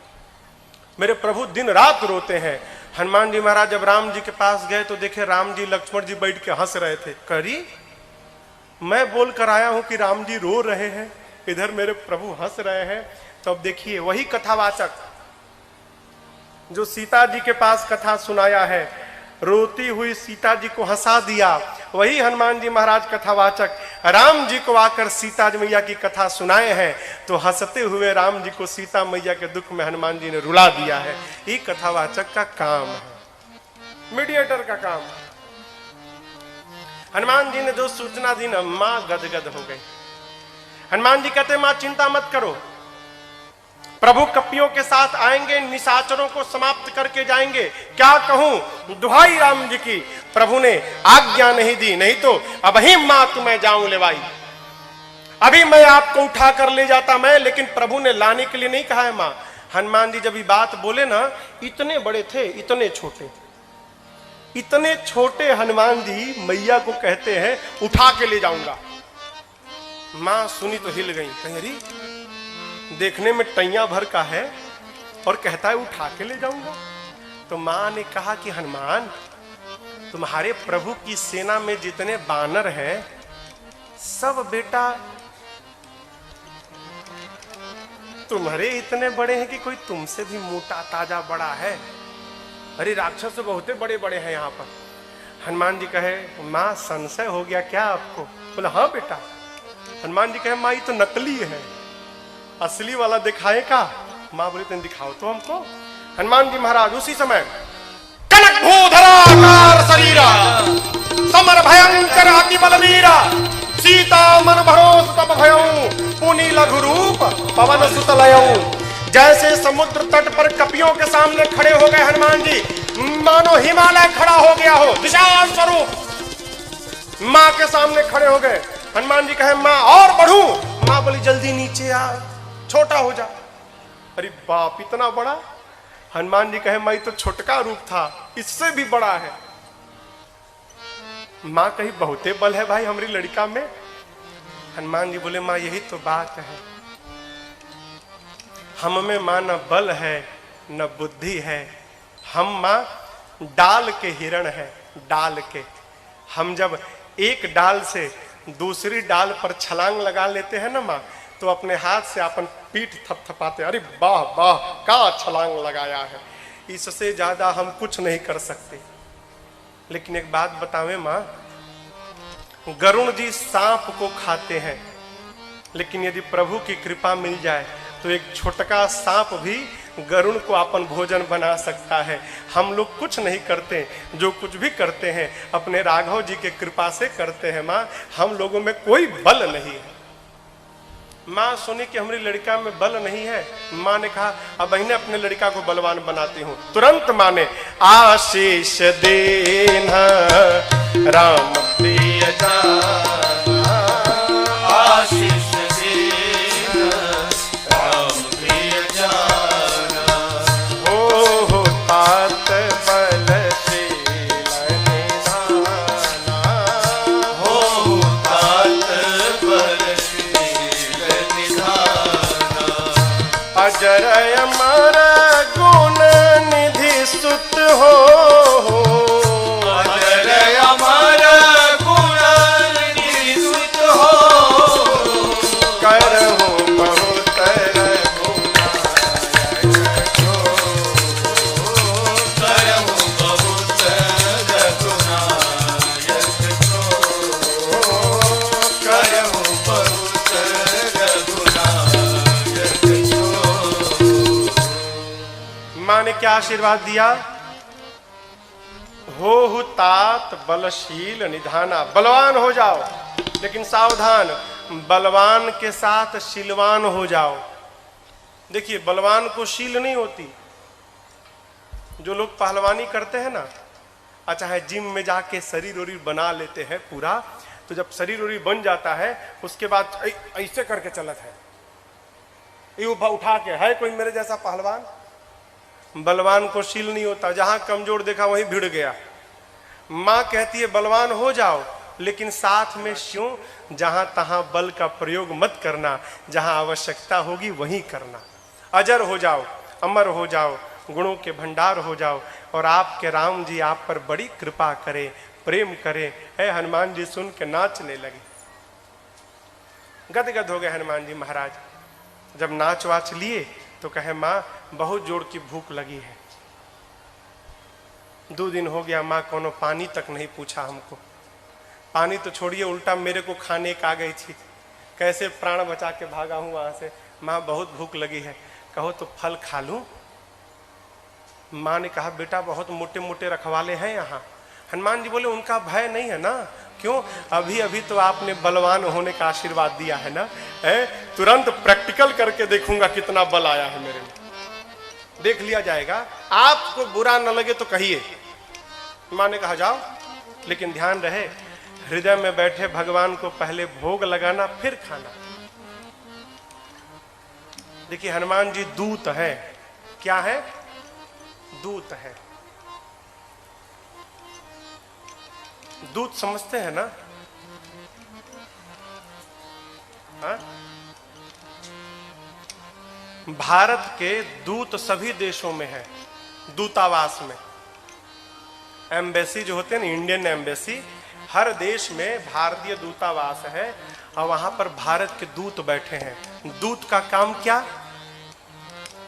[SPEAKER 1] मेरे प्रभु दिन रात रोते हैं। हनुमान जी महाराज जब राम जी के पास गए तो देखे राम जी लक्ष्मण जी बैठ के हंस रहे थे। करी मैं बोल कर आया हूं कि राम जी रो रहे हैं, इधर मेरे प्रभु हंस रहे हैं। तो अब देखिए वही कथावाचक जो सीता जी के पास कथा सुनाया है, रोती हुई सीता जी को हंसा दिया, वही हनुमान जी महाराज कथावाचक राम जी को आकर सीता जी मैया की कथा सुनाए हैं। तो हंसते हुए राम जी को सीता मैया के दुख में हनुमान जी ने रुला दिया है। ये कथावाचक का काम है, मीडिएटर का काम। हनुमान जी ने जो सूचना दी ना, मां गदगद हो गई। हनुमान जी कहते मां चिंता मत करो, प्रभु कपियों के साथ आएंगे, निशाचरों को समाप्त करके जाएंगे। क्या कहूं, दुहाई राम जी की, प्रभु ने आज्ञा नहीं दी, नहीं तो अब ही मां तुम्हें जाऊं लेवाई, अभी मैं आपको उठा कर ले जाता मैं, लेकिन प्रभु ने लाने के लिए नहीं कहा है मां। हनुमान जी जब ये बात बोले ना, इतने बड़े थे, इतने छोटे, इतने छोटे हनुमान जी मैया को कहते हैं उठा के ले जाऊंगा। मां सुनी तो हिल गई, कहीं अरे देखने में टैया भर का है और कहता है उठा के ले जाऊंगा। तो मां ने कहा कि हनुमान, तुम्हारे प्रभु की सेना में जितने बानर हैं सब बेटा तुम्हारे इतने बड़े हैं कि कोई तुमसे भी मोटा ताजा बड़ा है। अरे राक्षस तो बहुते बड़े बड़े हैं यहाँ पर। हनुमान जी कहे मां संशय हो गया क्या आपको? बोला हाँ बेटा। हनुमान जी कहे मां ये तो नकली है, असली वाला दिखाए का? मां बोली तुम दिखाओ तो हमको। हनुमान जी महाराज उसी समय कनक भूधराकार शरीरा समर भयंकर अति बलवीरा सीता मन भरोस तब भयऊ पुनि लघु रूप पवन सुत लयऊ। जैसे समुद्र तट पर कपियों के सामने खड़े हो गए हनुमान जी, मानो हिमालय खड़ा हो गया हो, विशाल स्वरूप मां के सामने खड़े हो गए। हनुमान जी कहे मां और बढ़ू? मां बोली जल्दी नीचे आ, छोटा हो जा। अरे बाप इतना बड़ा? हनुमान जी कहे मैं तो छोटका रूप था, इससे भी बड़ा है। मां कही बहुते बल है भाई हमारी लड़का में। हनुमान जी बोले मां यही तो बात है, हम में मां न बल है न बुद्धि है, हम मां डाल के हिरण है, डाल के। हम जब एक डाल से दूसरी डाल पर छलांग लगा लेते हैं ना मां, तो अपने हाथ से अपन पीठ थपथपाते, अरे वाह वाह क्या छलांग लगाया है। इससे ज्यादा हम कुछ नहीं कर सकते। लेकिन एक बात बतावें माँ, गरुण जी सांप को खाते हैं, लेकिन यदि प्रभु की कृपा मिल जाए तो एक छोटका सांप भी गरुण को अपन भोजन बना सकता है। हम लोग कुछ नहीं करते, जो कुछ भी करते हैं अपने राघव जी के कृपा से करते हैं माँ। हम लोगों में कोई बल नहीं है। माँ सुनी कि हमारी लड़का में बल नहीं है, माँ ने कहा अब इन्हें अपने लड़का को बलवान बनाती हूँ। तुरंत माँ ने आशीष देना राम प्रिय जाना,
[SPEAKER 2] आशीष देना राम प्रिय जाना।
[SPEAKER 1] हो तात बलशील निधाना,
[SPEAKER 2] हो तात बलशील निधाना।
[SPEAKER 1] अजर अमर गुण निधि सुत हो,
[SPEAKER 2] अजर अमर गुण निधि सुत हो।
[SPEAKER 1] करहु बहुत रघुनायक जो,
[SPEAKER 2] करहु बहुत रघुनायक जो। करहु बहुत रघुनायक जो।
[SPEAKER 1] माँ ने क्या आशीर्वाद दिया? हो तात बलशील निधाना, बलवान हो जाओ, लेकिन सावधान, बलवान के साथ शीलवान हो जाओ। देखिए बलवान को शील नहीं होती। जो लोग पहलवानी करते हैं ना, चाहे जिम में जाके शरीर उरीर बना लेते हैं पूरा, तो जब शरीर उरीर बन जाता है उसके बाद ऐसे करके चलत है, ये उठा के है कोई मेरे जैसा पहलवान? बलवान को शील नहीं होता, जहां कमजोर देखा वहीं भिड़ गया। माँ कहती है बलवान हो जाओ, लेकिन साथ में क्यों? जहां तहां बल का प्रयोग मत करना, जहां आवश्यकता होगी वहीं करना। अजर हो जाओ, अमर हो जाओ, गुणों के भंडार हो जाओ, और आपके राम जी आप पर बड़ी कृपा करें, प्रेम करें। है हनुमान जी सुन के नाचने लगे, गदगद हो गए हनुमान जी महाराज। जब नाच वाच लिए तो कहे माँ बहुत जोर की भूख लगी है, 2 दिन हो गया माँ कोनो पानी तक नहीं पूछा हमको। पानी तो छोड़िए, उल्टा मेरे को खाने का आ गई थी, कैसे प्राण बचा के भागा हूं वहां से। माँ बहुत भूख लगी है, कहो तो फल खा लूं? माँ ने कहा बेटा बहुत मोटे मोटे रखवाले हैं यहाँ। हनुमान जी बोले उनका भय नहीं है ना। क्यों? अभी अभी तो आपने बलवान होने का आशीर्वाद दिया है ना, है? तुरंत प्रैक्टिकल करके देखूंगा कितना बल आया है मेरे में, देख लिया जाएगा। आपको बुरा न लगे तो कहिए। माँ ने कहा जाओ, लेकिन ध्यान रहे हृदय में बैठे भगवान को पहले भोग लगाना फिर खाना। देखिए हनुमान जी दूत है। क्या है? दूत है। दूत समझते हैं ना? हा? भारत के दूत सभी देशों में है, दूतावास में। एम्बेसी जो होते हैं ना, इंडियन एम्बेसी, हर देश में भारतीय दूतावास है, और वहां पर भारत के दूत बैठे हैं। दूत का काम क्या?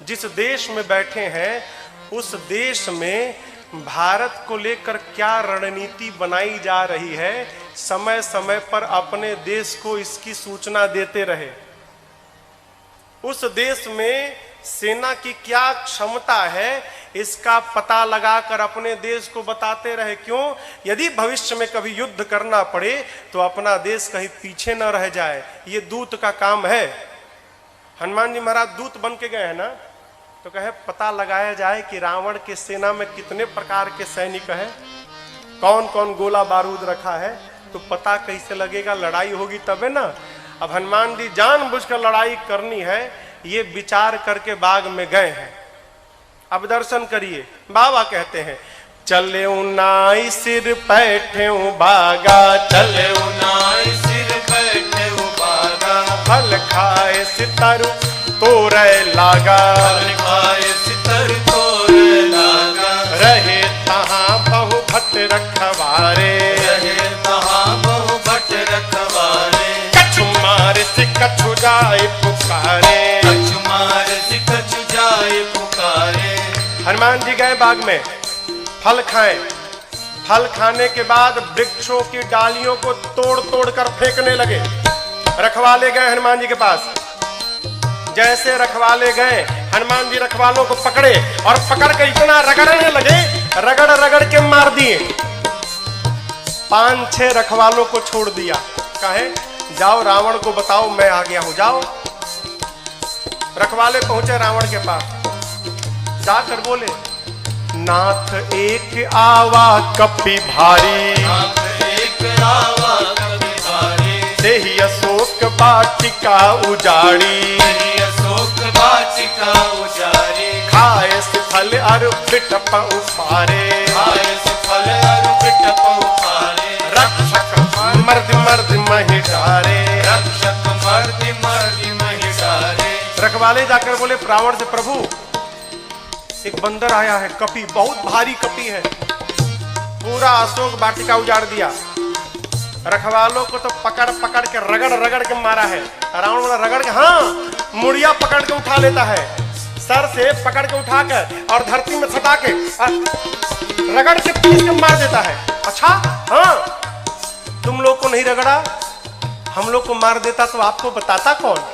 [SPEAKER 1] जिस देश में बैठे हैं उस देश में भारत को लेकर क्या रणनीति बनाई जा रही है, समय समय पर अपने देश को इसकी सूचना देते रहे। उस देश में सेना की क्या क्षमता है इसका पता लगाकर अपने देश को बताते रहे। क्यों? यदि भविष्य में कभी युद्ध करना पड़े तो अपना देश कहीं पीछे न रह जाए। ये दूत का काम है। हनुमान जी महाराज दूत बन के गए हैं ना, तो कहे पता लगाया जाए कि रावण के सेना में कितने प्रकार के सैनिक हैं, कौन कौन गोला बारूद रखा है, तो पता कैसे लगेगा? लड़ाई होगी तबे ना। अब हनुमान जी जानबूझकर लड़ाई करनी है ये विचार करके बाग में गए हैं। अब दर्शन करिए। बाबा कहते हैं चले नाई सिर बैठे बागा,
[SPEAKER 2] चले नाई सिर बैठे बागा,
[SPEAKER 1] फल खाए सितर तोरे लागा,
[SPEAKER 2] फल खाए सितर तोरे लागा,
[SPEAKER 1] रहे तहां बहु भट रखवारे,
[SPEAKER 2] रहे तहां बहु भट रखवारे,
[SPEAKER 1] कछु मार से कछु जाए पुकारे,
[SPEAKER 2] कछु मार से कछु जाए पुकारे।
[SPEAKER 1] हनुमान हनुमान जी गए बाग में, फल खाएं। फल खाने के बाद वृक्षों की डालियों को तोड़ तोड़ कर फेंकने लगे। रखवाले गए हनुमान जी के पास। जैसे रखवाले गए, हनुमान जी रखवालों को पकड़े और पकड़ के इतना रगड़ने लगे, रगड़ रगड़ के मार दिए। 5-6 रखवालों को छोड़ दिया। कहे जाओ रावण को बताओ मैं आ गया हूं, जाओ। रखवाले पहुंचे रावण के पास, जाकर बोले नाथ एक आवा कपि भारी,
[SPEAKER 2] नाथ एक आवा कपि भारी,
[SPEAKER 1] देहि अशोक वाटिका उजाड़ी,
[SPEAKER 2] देहि अशोक वाटिका उजाड़ी,
[SPEAKER 1] खाए फल अरु बिटप उपारे,
[SPEAKER 2] खाए फल अरु बिटप उपारे,
[SPEAKER 1] रक्षक मर्द मर्द महि डारे,
[SPEAKER 2] रक्षक मर्द मर्द महि डारे।
[SPEAKER 1] रखवाले जाकर बोले रावण से प्रभु एक बंदर आया है, कपि, बहुत भारी कपि है, पूरा अशोक वाटिका उजाड़ दिया। रखवालों को तो पकड़ पकड़ के रगड़ रगड़ के मारा है। रावण बोला रगड़ के, हाँ, मुड़िया पकड़ के उठा लेता है, सर से पकड़ के उठा कर और धरती में सटा के रगड़ के पीस के मार देता है। अच्छा, हाँ, तुम लोग को नहीं रगड़ा, हम लोग को मार देता तो आपको बताता कौन?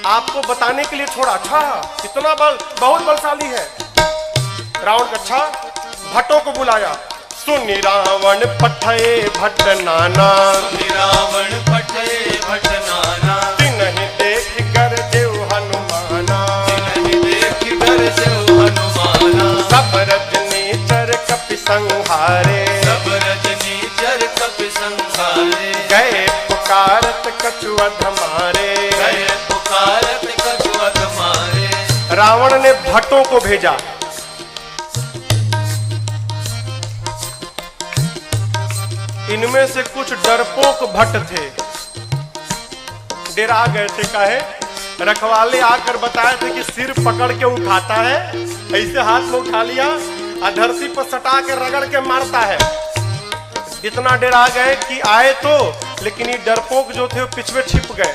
[SPEAKER 1] आपको बताने के लिए छोड़ा। अच्छा, इतना बल, बहुत बलशाली है। रावण का, अच्छा, भट्टों को बुलाया। सुनि रावण पठये भट्ट नाना,
[SPEAKER 2] सुनि रावण पठये भट्ट नाना,
[SPEAKER 1] तिन्हि देख कर देव हनुमाना,
[SPEAKER 2] तिन्हि देख कर देव हनुमाना,
[SPEAKER 1] सब रजनीचर कपि संहारे,
[SPEAKER 2] सब रजनीचर कपि संहारे,
[SPEAKER 1] गए पुकारत कछु अधमारे,
[SPEAKER 2] गए पुकारत कछु अधमारे।
[SPEAKER 1] रावण ने भट्टों को भेजा। इनमें से कुछ डरपोक भट्ट थे, डेरा गए थे। काहे? रखवाले आकर बताए थे कि सिर पकड़ के उठाता है, ऐसे हाथ में उठा लिया और धरती पर सटा के रगड़ के मारता है। इतना डरा गए कि आए तो, लेकिन ये डरपोक जो थे वो पिछवे छिप गए।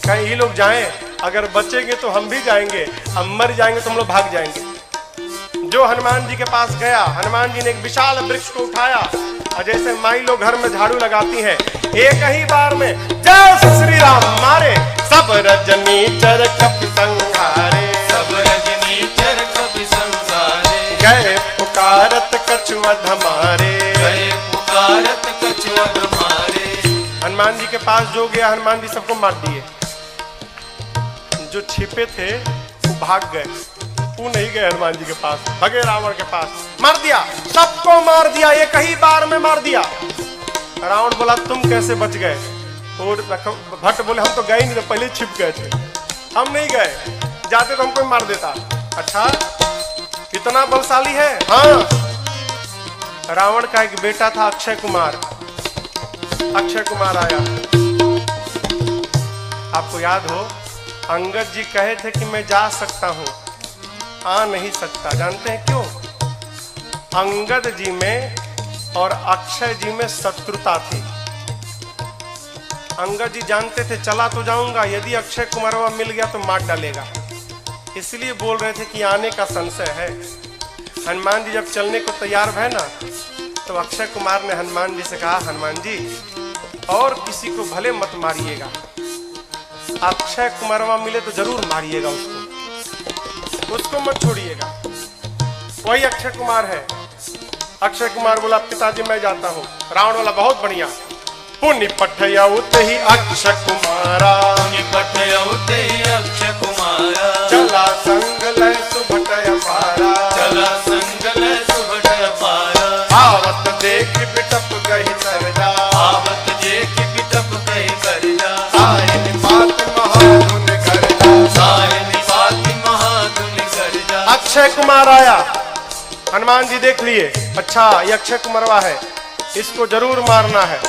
[SPEAKER 1] कहीं ये लोग जाएं, अगर बचेंगे तो हम भी जाएंगे, हम मर जाएंगे तो हम लोग भाग जाएंगे। जो हनुमान जी के पास गया, हनुमान जी ने एक विशाल वृक्ष को उठाया और जैसे माई लोग घर में झाड़ू लगाती हैं, एक ही बार में जय श्री राम मारे, सब रजनीचर कपि संहारे,
[SPEAKER 2] सब रजनीचर कपि संहारे,
[SPEAKER 1] गए पुकारत कछु अधमारे,
[SPEAKER 2] गए पुकारत कछु अधमारे।
[SPEAKER 1] हनुमान जी के पास जो गया, हनुमान जी सबको मार दिए। जो छिपे थे वो भाग गए, वो नहीं गए हनुमान जी के पास, भगे रावण के पास, मार दिया, सबको मार दिया, एक ही बार में मार दिया। रावण बोला तुम कैसे बच गए? और भट्ट बोले हम तो गए नहीं, तो पहले छिप गए थे, हम नहीं गए, जाते तो हमको मार देता। अच्छा, इतना बलशाली है? हाँ। रावण का एक बेटा था अक्षय कुमार। अक्षय कुमार आया, आपको याद हो अंगद जी कहे थे कि मैं जा सकता हूं, आ नहीं सकता। जानते हैं क्यों? अंगद जी में और अक्षय जी में शत्रुता थी। अंगद जी जानते थे चला तो जाऊंगा, यदि अक्षय कुमारवा मिल गया तो मार डालेगा, इसलिए बोल रहे थे कि आने का संशय है। हनुमान जी जब चलने को तैयार भय ना, तो अक्षय कुमार ने हनुमान जी से कहा, हनुमान जी और किसी को भले मत मारिएगा, अक्षय कुमारवा मिले तो जरूर मारिएगा उसको मत छोड़िएगा। वही अक्षय कुमार है। अक्षय कुमार बोला पिताजी मैं जाता हूँ। रावण वाला बहुत बढ़िया, पुण्य पठयउत ही अक्षय कुमारा,
[SPEAKER 2] पुण्य पठयउत ही अक्षय कुमारा,
[SPEAKER 1] चला संग लय सुभटय पारा,
[SPEAKER 2] चला संग लय सुभटय पारा,
[SPEAKER 1] आवत देख बिटप गहि सरजा,
[SPEAKER 2] आवत देख बिटप गहि सरजा,
[SPEAKER 1] आए निपात महाधुन गर्जा,
[SPEAKER 2] आए निपात महाधुन गर्जा।
[SPEAKER 1] अक्षय कुमार आया, हनुमान जी देख लिए, अच्छा ये अक्षय कुमारवा है, इसको जरूर मारना है।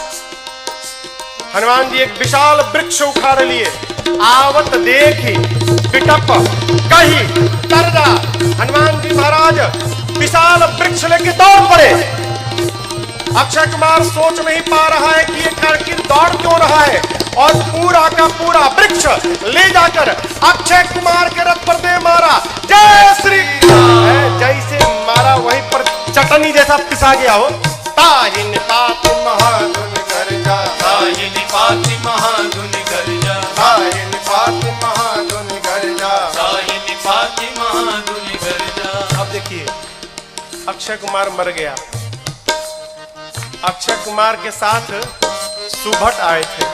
[SPEAKER 1] हनुमान जी एक विशाल वृक्ष उखाड़ लिए, आवत देखी बिटप कही तरजा। हनुमान जी महाराज विशाल वृक्ष लेके दौड़ पड़े। अक्षय कुमार सोच नहीं पा रहा है कि ये आखिर दौड़ क्यों रहा है, और पूरा का पूरा वृक्ष ले जाकर अक्षय कुमार के रथ पर दे मारा। जय श्री राम। जैसे मारा वहीं पर चटनी जैसा पिसा गया हो। ताहि निपाति
[SPEAKER 2] महाधुन गर्जा, ताहि निपाति महाधुन गर्जा,
[SPEAKER 1] ताहि निपाति महाधुन गर्जा,
[SPEAKER 2] ताहि निपाति महाधुन गर्जा।
[SPEAKER 1] अब देखिए अक्षय कुमार मर गया। अक्षय कुमार के साथ सुभट आए थे।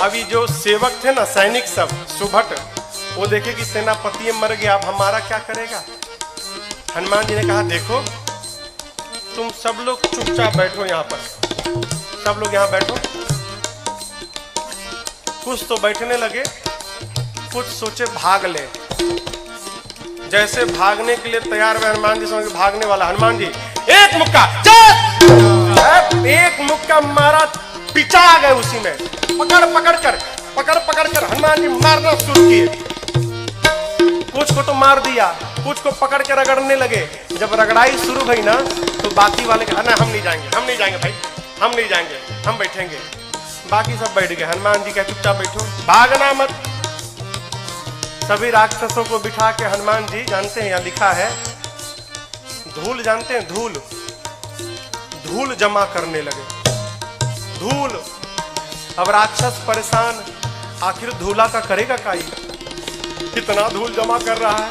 [SPEAKER 1] अभी जो सेवक थे ना, सैनिक सब, सुभट, वो देखे कि सेनापति मर गया, अब हमारा क्या करेगा। हनुमान जी ने कहा देखो तुम सब लोग चुपचाप बैठो, यहाँ पर सब लोग यहाँ बैठो। कुछ तो बैठने लगे, कुछ सोचे भाग ले। जैसे भागने के लिए तैयार हुए हनुमान जी, समझ भागने वाला हनुमान जी एक मुक्का, एक मुक्का मारा, पिचा गए उसी में। पकड़ कर हनुमान जी मारना शुरू किए। कुछ को तो मार दिया, कुछ को पकड़ के रगड़ने लगे। जब रगड़ाई शुरू हुई ना तो बाकी वाले कहा ना हम नहीं जाएंगे भाई, हम नहीं जाएंगे, हम बैठेंगे। बाकी सब बैठ गए। हनुमान जी कहे चुपचाप बैठो, भागना मत। सभी राक्षसों को बिठा के हनुमान जी, जानते हैं यहाँ लिखा है, धूल जानते हैं, धूल जमा करने लगे। धूल, अब राक्षस परेशान, आखिर धूला का करेगा काई, कितना धूल जमा कर रहा है।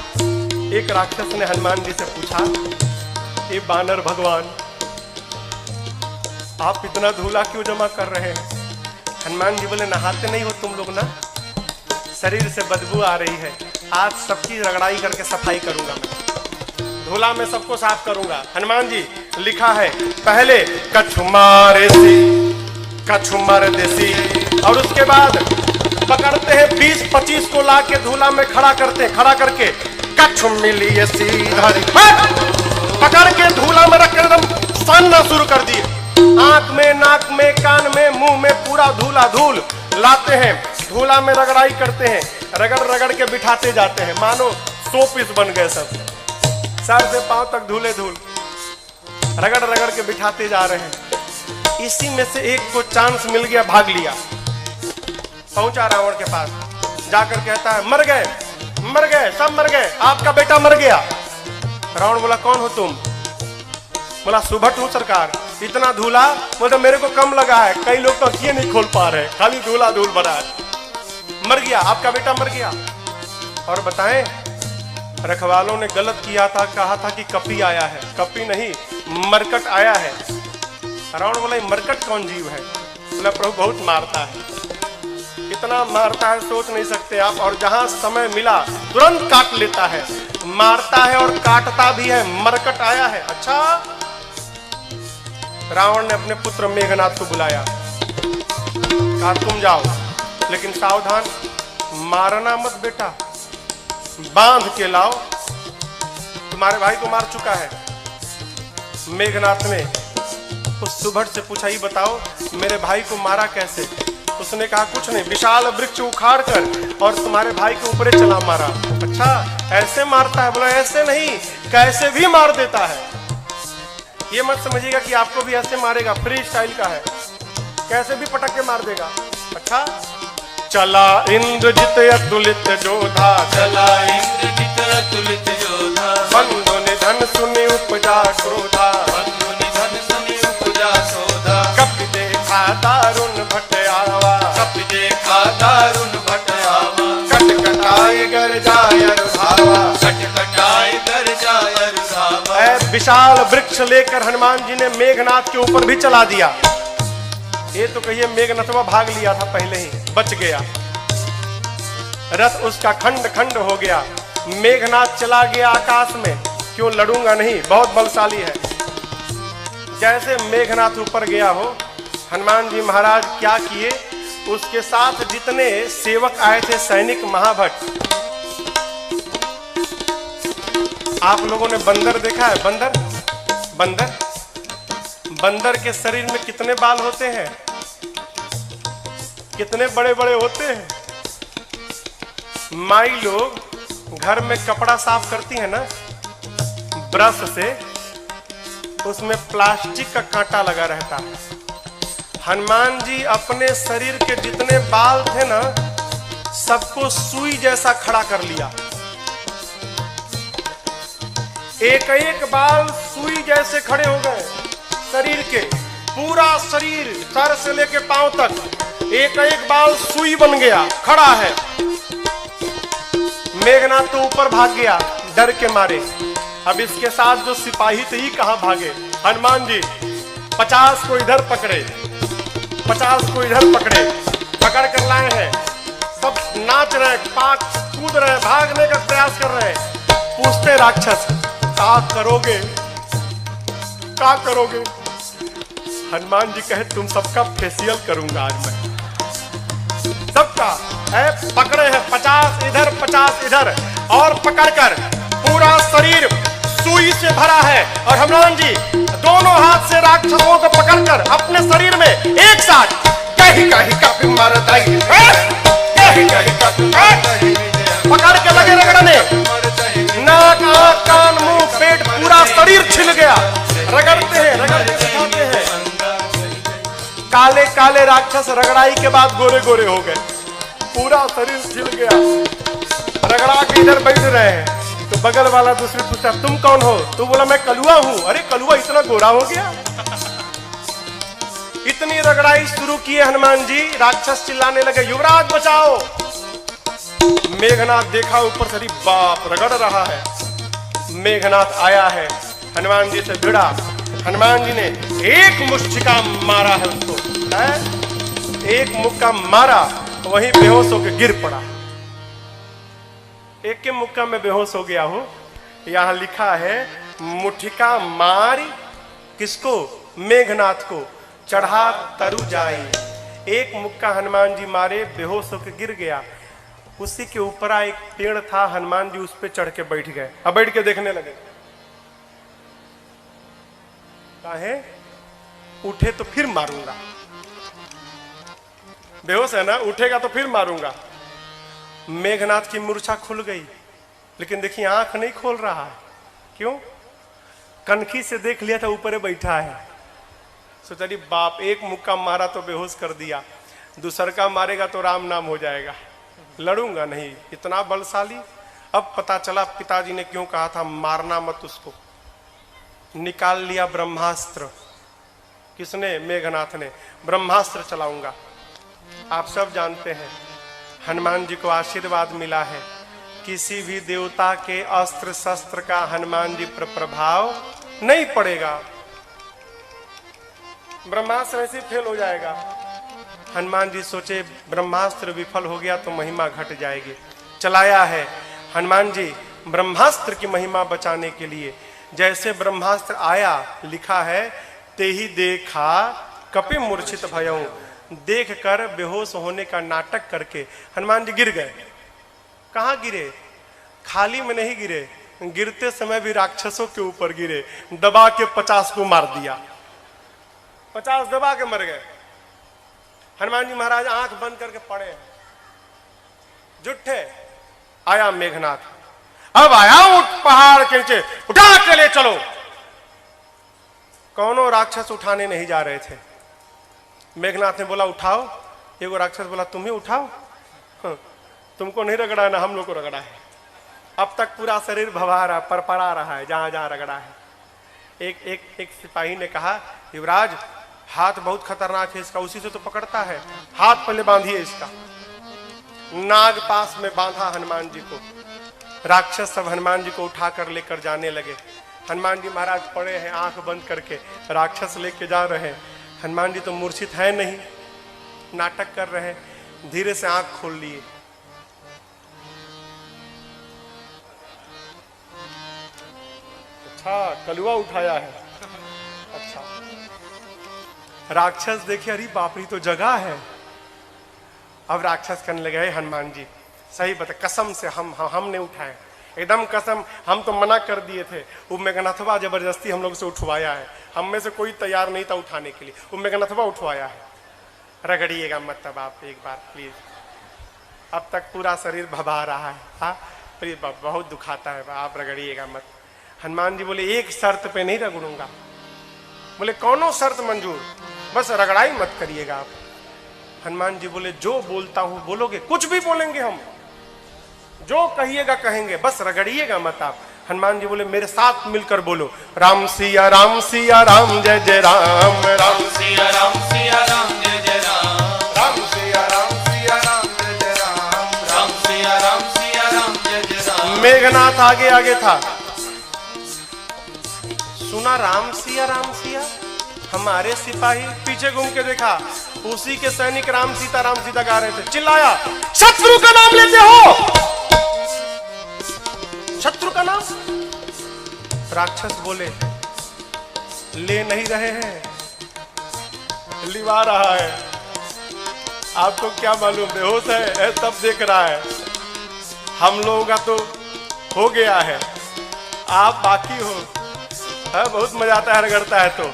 [SPEAKER 1] एक राक्षस ने हनुमान जी से पूछा, ये बानर भगवान आप इतना धूला क्यों जमा कर रहे हैं। हनुमान जी बोले नहाते नहीं हो तुम लोग ना, शरीर से बदबू आ रही है, आज सबकी रगड़ाई करके सफाई करूंगा मैं, धूला में सबको साफ करूंगा। हनुमान जी लिखा है पहले कछु मार देसी, और उसके बाद पकड़ते हैं 20-25 को लाके धूला में खड़ा करके कछु मिली पकड़ के धूला में रख एकदम सानना शुरू कर दिए। आंख में, नाक में, कान में, मुंह में पूरा धूल लाते हैं, धूला में रगड़ाई करते हैं, रगड़ के बिठाते जाते हैं, मानो 100 पीस बन गए सब, सर से पांव तक धूल, रगड़ के बिठाते जा रहे हैं। इसी में से एक को चांस मिल गया, भाग लिया, पहुंचा रावण के पास, जाकर कहता है मर गए, सब मर गए, आपका बेटा मर गया। रावण बोला कौन हो तुम। बोला सुभट हूं सरकार। इतना धूला, बोलते मेरे को कम लगा है, कई लोग तो अखियां नहीं खोल पा रहे, खाली धूल भरा है। मर गया, आपका बेटा मर गया। और बताएं, रखवालों ने गलत किया था, कहा था कि कपी आया है, कपी नहीं मरकट आया है। रावण बोला मरकट कौन जीव है। बोला प्रभु बहुत मारता है, इतना मारता है सोच नहीं सकते आप, और जहां समय मिला तुरंत काट लेता है, मारता है और काटता भी है, मरकट आया है। अच्छा, रावण ने अपने पुत्र मेघनाथ को बुलाया, कहा तुम जाओ, लेकिन सावधान, मारना मत बेटा, बांध के लाओ, तुम्हारे भाई को मार चुका है। मेघनाथ ने उस सुभट से पूछा, ये बताओ मेरे भाई को मारा कैसे। उसने कहा कुछ नहीं, विशाल वृक्ष उखाड़ कर और तुम्हारे भाई के ऊपर चला मारा। अच्छा, ऐसे मारता है। बोला ऐसे नहीं, कैसे भी मार देता है। ये मत समझिएगा कि आपको भी ऐसे मारेगा, फ्री स्टाइल का है, कैसे भी पटक के मार देगा। अच्छा, चला इंद्रजित अतुलित जोधा,
[SPEAKER 2] चला इंद्रजित अतुलित जोधा,
[SPEAKER 1] बंधु निधन सुनि उपजा क्रोधा,
[SPEAKER 2] बंधु निधन सुनि उपजा शोधा,
[SPEAKER 1] कपि देखा दारुण भट आवा,
[SPEAKER 2] कपि देखा दारुण भट आवा,
[SPEAKER 1] कटकटाई गरजाय रुधावा,
[SPEAKER 2] कटकटाई गरजाय रुधावा।
[SPEAKER 1] विशाल वृक्ष लेकर हनुमान जी ने मेघनाथ के ऊपर भी चला दिया। ये तो कहिए मेघनाथवा भाग लिया था पहले ही, बच गया, रथ उसका खंड खंड हो गया। मेघनाथ चला गया आकाश में, क्यों लड़ूंगा नहीं, बहुत बलशाली है। जैसे मेघनाथ ऊपर गया हो, हनुमान जी महाराज क्या किए, उसके साथ जितने सेवक आए थे, सैनिक महाभट। आप लोगों ने बंदर देखा है, बंदर के शरीर में कितने बाल होते हैं, कितने बड़े बड़े होते हैं। माई लोग घर में कपड़ा साफ करती है ना ब्रश से, उसमें प्लास्टिक का कांटा लगा रहता है। हनुमान जी अपने शरीर के जितने बाल थे ना, सबको सुई जैसा खड़ा कर लिया। एक एक बाल सुई जैसे खड़े हो गए शरीर के, पूरा शरीर सर से लेके पांव तक एक एक बाल सुई बन गया, खड़ा है। मेघनाथ तो ऊपर भाग गया डर के मारे। अब इसके साथ जो सिपाही थे ही कहां भागे। हनुमान जी 50 को इधर पकड़े, 50 को इधर पकड़े, पकड़ कर लाए हैं। सब नाच रहे, पाक कूद रहे, भागने का प्रयास कर रहे हैं। पूछते राक्षस क्या करोगे, क्या करोगे? हनुमान जी कहे तुम सबका फेशियल करूंगा आज मैं, सबका है। पकड़े हैं 50 इधर 50 इधर, और पकड़कर पूरा शरीर सुई से भरा है। और हनुमान जी दोनों हाथ से राक्षसों को पकड़कर अपने शरीर में एक साथ कहीं कहीं का मर दई, कहीं कहीं का पकड़ के लगे रगड़ने। नाक आंख कान मुंह पेट पूरा शरीर छिल गया। रगड़ते हैं, रगड़ते दिखाते हैं। काले काले राक्षस रगड़ाई के बाद गोरे गोरे हो गए, पूरा शरीर छिल गया। रगड़ा के इधर बैठ रहे हैं तो बगल वाला दूसरे पूछता तुम कौन हो? तो बोला मैं कलुआ हूं। अरे कलुआ इतना गोरा हो गया? इतनी रगड़ाई शुरू किए हनुमान जी, राक्षस चिल्लाने लगे युवराज बचाओ। मेघनाथ देखा ऊपर से, बाप रगड़ रहा है। मेघनाथ आया है, हनुमान जी से भिड़ा। हनुमान जी ने एक मुष्टिका मारा है उसको, एक मुक्का मारा, वहीं बेहोश होकर गिर पड़ा। एक के मुक्का में बेहोश हो गया हो। यहां लिखा है मुठिका मारी किसको? मेघनाथ को, चढ़ा तरु जाई। एक मुक्का हनुमान जी मारे, बेहोश होकर गिर गया। उसी के ऊपर एक पेड़ था, हनुमान जी उस पे चढ़ के बैठ गए। अब बैठ के देखने लगे, काहे? उठे तो फिर मारूंगा, बेहोश है ना, उठेगा तो फिर मारूंगा। मेघनाथ की मूर्छा खुल गई, लेकिन देखिए आंख नहीं खोल रहा है। क्यों? कनखी से देख लिया था ऊपर बैठा है। सोचा बाप, एक मुक्का मारा तो बेहोश कर दिया, दूसर का मारेगा तो राम नाम हो जाएगा, लड़ूंगा नहीं, इतना बलशाली। अब पता चला पिताजी ने क्यों कहा था मारना मत उसको। निकाल लिया ब्रह्मास्त्र। किसने? मेघनाथ ने। ब्रह्मास्त्र चलाऊंगा। आप सब जानते हैं हनुमान जी को आशीर्वाद मिला है, किसी भी देवता के अस्त्र शस्त्र का हनुमान जी पर प्रभाव नहीं पड़ेगा, ब्रह्मास्त्र ऐसे फेल हो जाएगा। हनुमान जी सोचे ब्रह्मास्त्र विफल हो गया तो महिमा घट जाएगी। चलाया है हनुमान जी ब्रह्मास्त्र की महिमा बचाने के लिए। जैसे ब्रह्मास्त्र आया, लिखा है ते ही देखा कपि मूर्छित भयऊ। देख कर बेहोश होने का नाटक करके हनुमान जी गिर गए। कहां गिरे? खाली में नहीं गिरे, गिरते समय भी राक्षसों के ऊपर गिरे। दबा के 50 को मार दिया, 50 दबा के मर गए। हनुमान जी महाराज आंख बंद करके पड़े हैं, जुट्ठे। आया मेघनाथ, अब आया उठ पहाड़ के नीचे, उठा के ले चलो। कौनों राक्षस उठाने नहीं जा रहे थे। मेघनाथ ने बोला उठाओ। एगो राक्षस बोला तुम ही उठाओ, तुमको नहीं रगड़ा ना, हम लोग को रगड़ा है। अब तक पूरा शरीर भवा रहा, परपरा रहा है जहां जहां रगड़ा है। एक सिपाही ने कहा युवराज हाथ बहुत खतरनाक है इसका, उसी से तो पकड़ता है, हाथ पहले बांधिए इसका। नाग पास में बांधा हनुमान जी को। राक्षस सब हनुमान जी को उठाकर लेकर जाने लगे। हनुमान जी महाराज पड़े हैं आंख बंद करके, राक्षस लेके जा रहे हैं। हनुमान जी तो मूर्छित है नहीं, नाटक कर रहे हैं। धीरे से आंख खोल लिए। अच्छा कलुआ उठाया है। अच्छा राक्षस देखे, अरे बाप रे तो जगह है। अब राक्षस कहने लगे हनुमान जी सही बता, कसम से हमने उठाए, एकदम कसम, हम तो मना कर दिए थे। वो मेघनाथवा जबरदस्ती हम लोग से उठवाया है, हम में से कोई तैयार नहीं था उठाने के लिए, वो मेघनाथवा उठवाया है। रगड़िएगा मत तब आप एक बार प्लीज। अब तक पूरा शरीर भभा रहा है। हाँ बहुत दुखाता है, आप रगड़िएगा मत। हनुमान जी बोले एक शर्त पे नहीं रगड़ूंगा। बोले कौनो शर्त मंजूर, बस रगड़ाई मत करिएगा आप। हनुमान जी बोले जो बोलता हूं बोलोगे? कुछ भी बोलेंगे हम, जो कहिएगा कहेंगे, बस रगड़िएगा मत आप। हनुमान जी बोले मेरे साथ मिलकर बोलो, राम सिया राम जय जय राम, राम
[SPEAKER 2] सिया राम जय जय राम,
[SPEAKER 1] राम सिया राम जय जय राम,
[SPEAKER 2] राम सिया राम जय जय राम।
[SPEAKER 1] मेघनाथ आगे आगे था, सुना राम सिया हमारे सिपाही, पीछे घूम के देखा उसी के सैनिक राम सीता गा रहे थे। चिल्लाया, शत्रु का नाम लेते हो? शत्रु का नाम? राक्षस बोले ले नहीं रहे हैं, लिवा रहा है। आपको क्या मालूम, बेहोश है तब देख रहा है। हम लोगों का तो हो गया है, आप बाकी हो। है, बहुत मजा आता है रगड़ता है तो।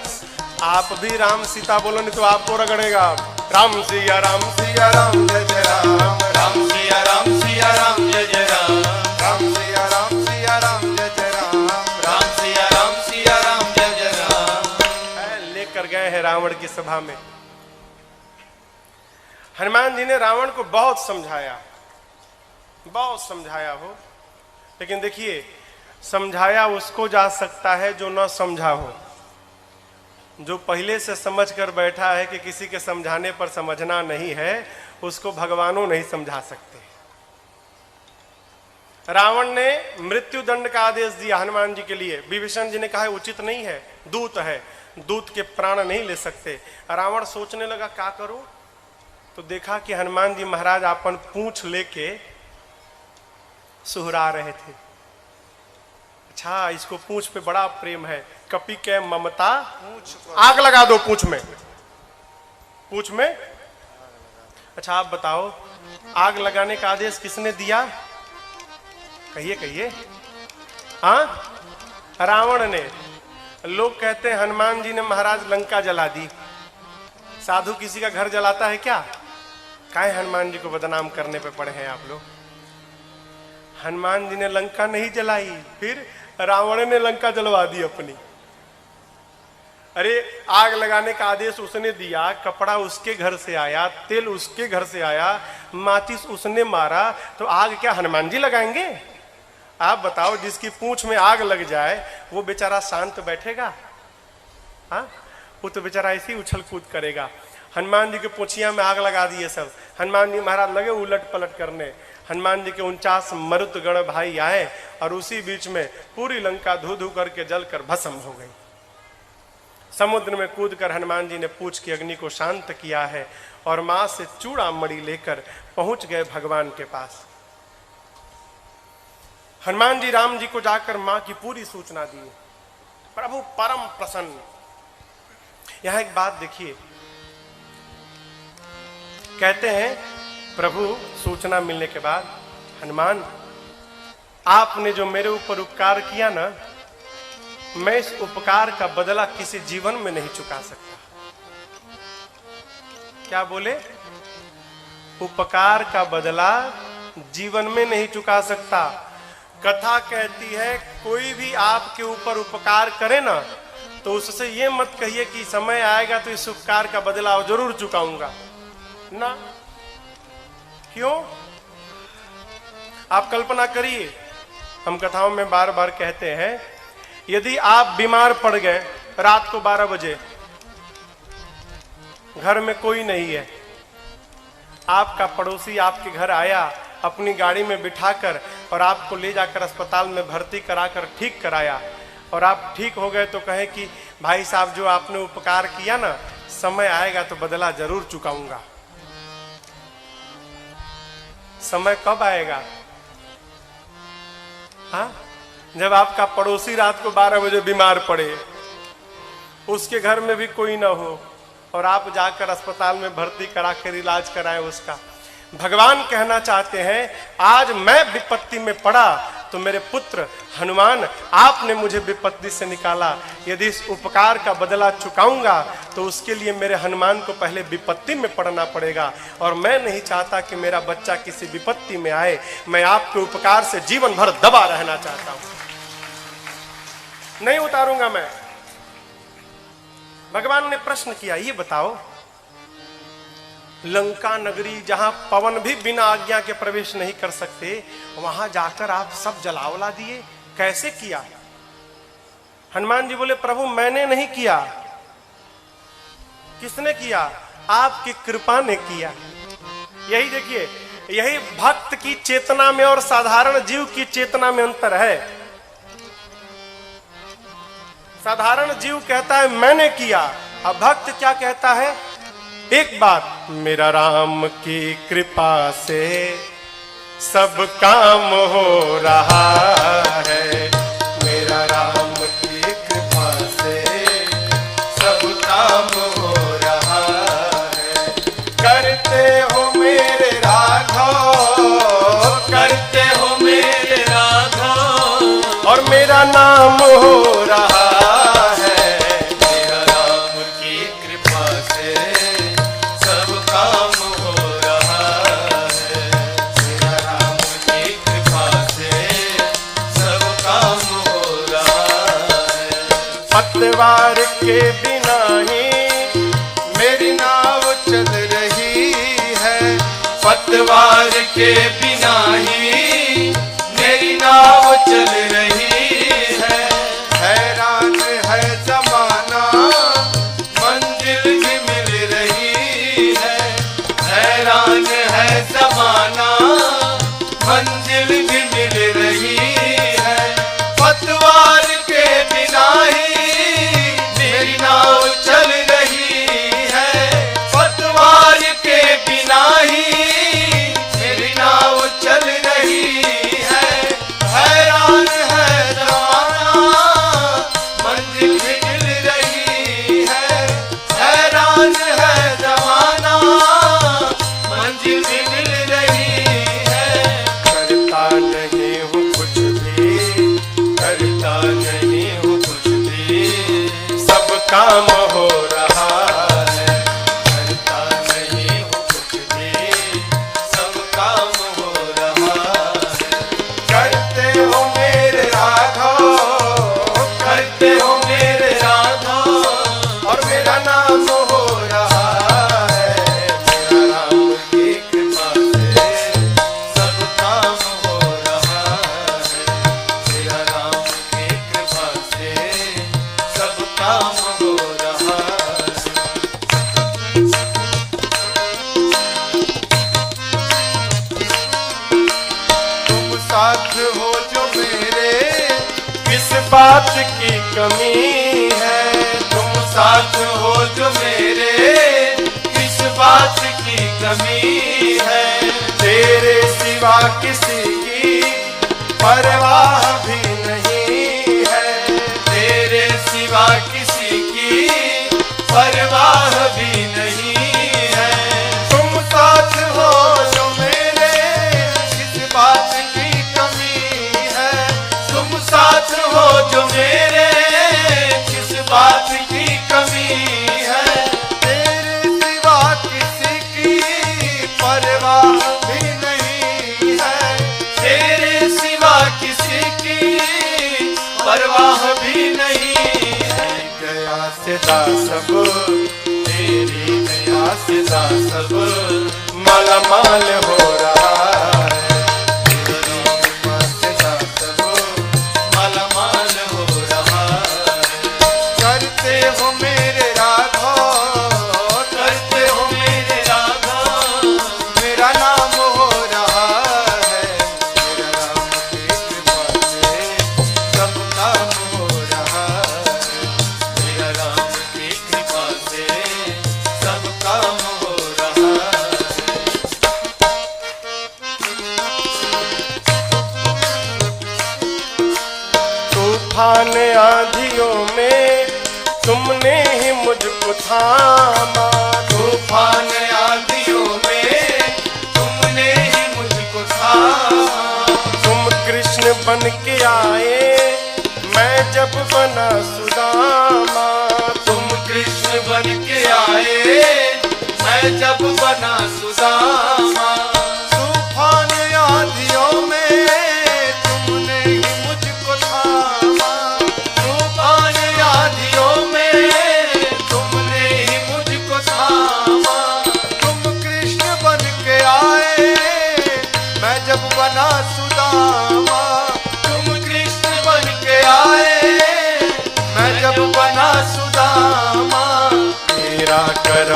[SPEAKER 1] आप भी राम सीता बोलो, नहीं तो आपको रगड़ेगा। राम सिया राम जय जय राम,
[SPEAKER 2] राम सिया राम जय जय राम,
[SPEAKER 1] राम सिया राम जय जय राम,
[SPEAKER 2] राम सिया राम जय जय राम।
[SPEAKER 1] लेकर गए हैं रावण की सभा में। हनुमान जी ने रावण को बहुत समझाया हो, लेकिन देखिए समझाया उसको जा सकता है जो न समझा हो। जो पहले से समझ कर बैठा है कि किसी के समझाने पर समझना नहीं है, उसको भगवानों नहीं समझा सकते। रावण ने मृत्यु दंड का आदेश दिया हनुमान जी के लिए। विभीषण जी ने कहा उचित नहीं है, दूत है, दूत के प्राण नहीं ले सकते। रावण सोचने लगा क्या करूं, तो देखा कि हनुमान जी महाराज अपन पूंछ लेके सुहरा रहे थे। अच्छा, इसको पूंछ पे बड़ा प्रेम है, कपि के ममता, आग लगा दो पूंछ में। अच्छा आप बताओ, आग लगाने का आदेश किसने दिया? कहिए। हाँ, रावण ने। लोग कहते हैं हनुमान जी ने महाराज लंका जला दी। साधु किसी का घर जलाता है क्या? काहे हनुमान जी को बदनाम करने पे पड़े हैं आप लोग? हनुमान जी ने लंका नहीं जलाई, फिर रावण ने लंका जलवा दी अपनी। अरे आग लगाने का आदेश उसने दिया, कपड़ा उसके घर से आया, तेल उसके घर से आया, माचिस उसने मारा, तो आग क्या हनुमान जी लगाएंगे? आप बताओ, जिसकी पूंछ में आग लग जाए वो बेचारा शांत बैठेगा? हाँ, वो तो बेचारा ऐसे ही उछल कूद करेगा। हनुमान जी के पूंछिया में आग लगा दिए सब। हनुमान जी महाराज लगे उलट पलट करने। हनुमान जी के 49 मरुत गण भाई आए और उसी बीच में पूरी लंका धू धू करके जलकर भस्म हो गई। समुद्र में कूदकर हनुमान जी ने पूंछ की अग्नि को शांत किया है और मां से चूड़ा मणि लेकर पहुंच गए भगवान के पास। हनुमान जी राम जी को जाकर मां की पूरी सूचना दी। प्रभु परम प्रसन्न। यहां एक बात देखिए, कहते हैं प्रभु सूचना मिलने के बाद, हनुमान आपने जो मेरे ऊपर उपकार किया ना, मैं इस उपकार का बदला किसी जीवन में नहीं चुका सकता। क्या बोले? उपकार का बदला जीवन में नहीं चुका सकता। कथा कहती है कोई भी आपके ऊपर उपकार करे ना, तो उससे ये मत कहिए कि समय आएगा तो इस उपकार का बदला जरूर चुकाऊंगा ना। क्यों? आप कल्पना करिए, हम कथाओं में बार बार कहते हैं, यदि आप बीमार पड़ गए रात को 12 बजे, घर में कोई नहीं है, आपका पड़ोसी आपके घर आया, अपनी गाड़ी में बिठाकर और आपको ले जाकर अस्पताल में भर्ती कराकर ठीक कराया, और आप ठीक हो गए, तो कहें कि भाई साहब जो आपने उपकार किया ना, समय आएगा तो बदला जरूर चुकाऊंगा। समय कब आएगा? हाँ, जब आपका पड़ोसी रात को 12 बजे बीमार पड़े, उसके घर में भी कोई ना हो और आप जाकर अस्पताल में भर्ती करा कर इलाज कराएं उसका। भगवान कहना चाहते हैं, आज मैं विपत्ति में पड़ा तो मेरे पुत्र हनुमान आपने मुझे विपत्ति से निकाला। यदि इस उपकार का बदला चुकाऊंगा तो उसके लिए मेरे हनुमान को पहले विपत्ति में पड़ना पड़ेगा, और मैं नहीं चाहता कि मेरा बच्चा किसी विपत्ति में आए। मैं आपके उपकार से जीवन भर दबा रहना चाहता हूं, नहीं उतारूंगा मैं। भगवान ने प्रश्न किया, ये बताओ, लंका नगरी जहां पवन भी बिना आज्ञा के प्रवेश नहीं कर सकते, वहां जाकर आप सब जलावला दिए, कैसे किया? हनुमान जी बोले प्रभु मैंने नहीं किया। किसने किया? आपकी कृपा ने किया। यही देखिए, यही भक्त की चेतना में और साधारण जीव की चेतना में अंतर है। साधारण जीव कहता है मैंने किया, अब भक्त क्या कहता है? एक बात, मेरा राम की कृपा से सब काम हो रहा है। मेरा राम की कृपा से सब काम हो रहा है। करते हो मेरे राघव,
[SPEAKER 2] करते हो मेरे राघव,
[SPEAKER 1] और मेरा नाम हो रहा है।
[SPEAKER 2] मेरा राम की कृपा से सब काम हो रहा है। मेरा राम की कृपा से सब काम हो रहा है।
[SPEAKER 1] पतवार के बिना ही मेरी नाव चल रही है।
[SPEAKER 2] पतवार के बिना ही मेरी नाव चल रही है।
[SPEAKER 1] हैरान है जमाना,
[SPEAKER 2] मंजिल भी मिल रही है। हैरान है जमाना, मंजिल भी मिल रही है। पतवार के बिना ही मेरी नाव चल रही है। पतवार के बिना ही मेरी नाव चल रही है। हैरान है जमाना, मंजिल भी मिल रही है। हैरान है जमाना, मंजिल भी मिल रही है।
[SPEAKER 1] करता नहीं हूँ कुछ भी,
[SPEAKER 2] करता नहीं हूँ कुछ भी,
[SPEAKER 1] सब काम हो रहा है।
[SPEAKER 2] करता नहीं हूँ कुछ भी, सब काम हो रहा है।
[SPEAKER 1] करते हो मेरे राघव,
[SPEAKER 2] करते हो मेरे राघव,
[SPEAKER 1] और मेरा नाम हो रहा है। मेरा राम की
[SPEAKER 2] कृपा से सब काम हो रहा है। मेरा राम की कृपा से सब काम हो रहा है।
[SPEAKER 1] तुम साथ हो जो मेरे, किस बात की कमी है?
[SPEAKER 2] तुम साथ हो जो मेरे, किस बात की कमी है?
[SPEAKER 1] तेरे सिवा किसी की परवाह भी नहीं है।
[SPEAKER 2] तेरे सिवा किसी की परवाह भी नहीं है।
[SPEAKER 1] तुम साथ हो जो मेरे, किस बात की कमी है?
[SPEAKER 2] तुम साथ हो जो मेरे, किस बात की कमी है?
[SPEAKER 1] तेरे सिवा किसी की परवाह भी नहीं है।
[SPEAKER 2] तेरे सिवा किसी की परवाह भी नहीं है।
[SPEAKER 1] गया सिदा सब,
[SPEAKER 2] तेरी दया से सब
[SPEAKER 1] मालामाल हो रहा है।
[SPEAKER 2] सिदा सब मालामाल हो रहा है।
[SPEAKER 1] करते हो मेरे राघव,
[SPEAKER 2] करते हो मेरे राघव,
[SPEAKER 1] मेरा नाम हो रहा है। मेरा राम की कृपा से सब काम हो रहा है।
[SPEAKER 2] मेरा राम की कृपा से सब काम हो रहा है।
[SPEAKER 1] तूफान आंधियों में तुमने ही मुझको थामा।
[SPEAKER 2] तूफान आंधियों में तुमने ही मुझको थामा।
[SPEAKER 1] तुम कृष्ण बन के आए, मैं जब बना सुदामा।
[SPEAKER 2] तुम कृष्ण बन के आए, मैं जब बना सुदामा।
[SPEAKER 1] तूफान आंधियों में तुमने ही मुझको थामा।
[SPEAKER 2] तूफान आंधियों में तुमने ही मुझको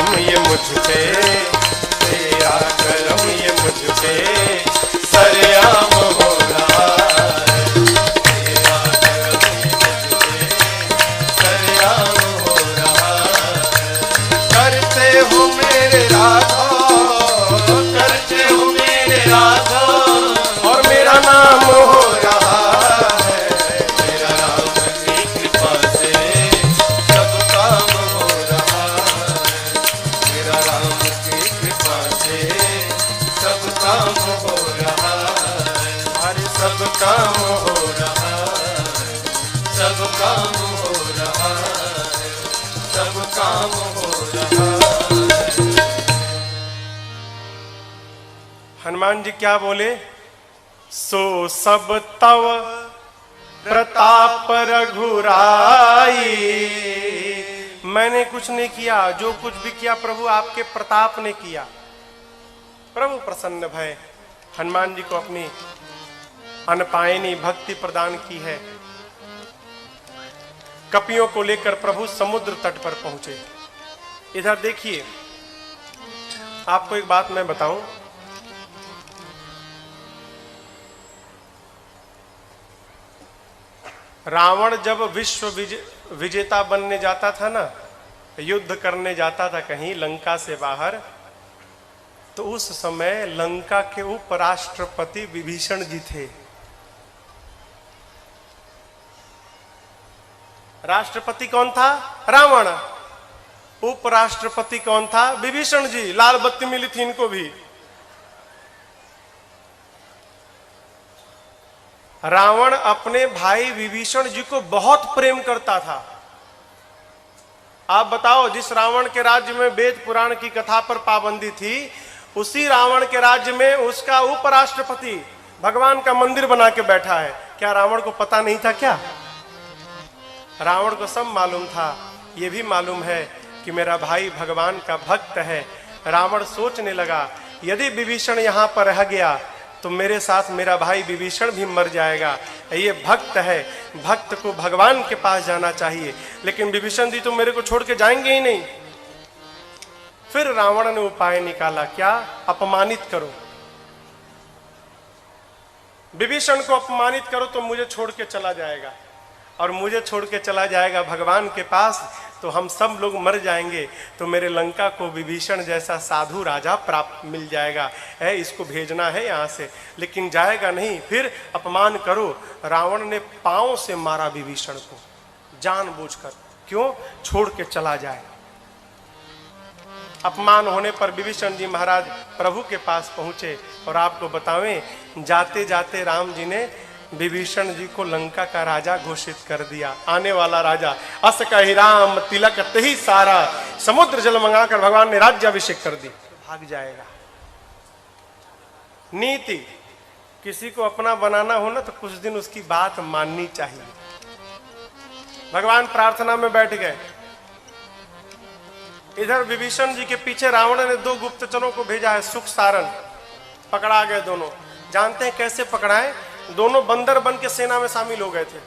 [SPEAKER 1] करम ये मुझ पे,
[SPEAKER 2] तेरा करम ये मुझ पे सरेआम हो रहा है। तेरा करम ये मुझ पे सरेआम हो रहा है। करते हो मेरे राधा, करते हो मेरे राधा,
[SPEAKER 1] और मेरा नाम हो
[SPEAKER 2] रहा है। मेरा राम की कृपा से सब काम हो रहा है। मेरा राम की कृपा से सब काम हो रहा है।
[SPEAKER 1] हरि
[SPEAKER 2] सब काम हो रहा है। सब काम हो रहा है। सब काम हो रहा है।
[SPEAKER 1] हनुमान जी क्या बोले? सो सब तव प्रताप रघुराई। मैंने कुछ नहीं किया, जो कुछ भी किया प्रभु आपके प्रताप ने किया। प्रभु प्रसन्न भय हनुमान जी को अपनी अनपायनी भक्ति प्रदान की है। कपियों को लेकर प्रभु समुद्र तट पर पहुंचे। इधर देखिए, आपको एक बात मैं बताऊं, रावण जब विश्व विजेता बनने जाता था ना, युद्ध करने जाता था कहीं लंका से बाहर, तो उस समय लंका के उपराष्ट्रपति विभीषण जी थे। राष्ट्रपति कौन था? रावण। उपराष्ट्रपति कौन था? विभीषण जी। लाल बत्ती मिली थी इनको भी। रावण अपने भाई विभीषण जी को बहुत प्रेम करता था। आप बताओ, जिस रावण के राज्य में वेद पुराण की कथा पर पाबंदी थी, उसी रावण के राज्य में उसका उपराष्ट्रपति भगवान का मंदिर बना के बैठा है। क्या रावण को पता नहीं था क्या? रावण को सब मालूम था। यह भी मालूम है कि मेरा भाई भगवान का भक्त है। रावण सोचने लगा, यदि विभीषण यहां पर रह गया तो मेरे साथ मेरा भाई विभीषण भी मर जाएगा। ये भक्त है, भक्त को भगवान के पास जाना चाहिए। लेकिन विभीषण जी तो मेरे को छोड़ के जाएंगे ही नहीं। फिर रावण ने उपाय निकाला, क्या? अपमानित करो, विभीषण को अपमानित करो तो मुझे छोड़ के चला जाएगा, और मुझे छोड़ के चला जाएगा भगवान के पास तो हम सब लोग मर जाएंगे। तो मेरे लंका को विभीषण जैसा साधु राजा प्राप्त मिल जाएगा। है, इसको भेजना है यहाँ से, लेकिन जाएगा नहीं। फिर अपमान करो। रावण ने पांव से मारा विभीषण को जानबूझकर। क्यों? छोड़ के चला जाए। अपमान होने पर विभीषण जी महाराज प्रभु के पास पहुंचे। और आपको बतावें, जाते जाते राम जी ने विभीषण जी को लंका का राजा घोषित कर दिया। आने वाला राजा। अस कहि राम तिलक तहि सारा, समुद्र जल मंगाकर भगवान ने राज्याभिषेक कर दी। भाग जाएगा। नीति, किसी को अपना बनाना हो ना तो कुछ दिन उसकी बात माननी चाहिए। भगवान प्रार्थना में बैठ गए। इधर विभीषण जी के पीछे रावण ने 2 गुप्तचरों को भेजा है, सुख सारण। पकड़ा गए दोनों। जानते हैं कैसे पकड़ाए? दोनों बंदर बन के सेना में शामिल हो गए थे।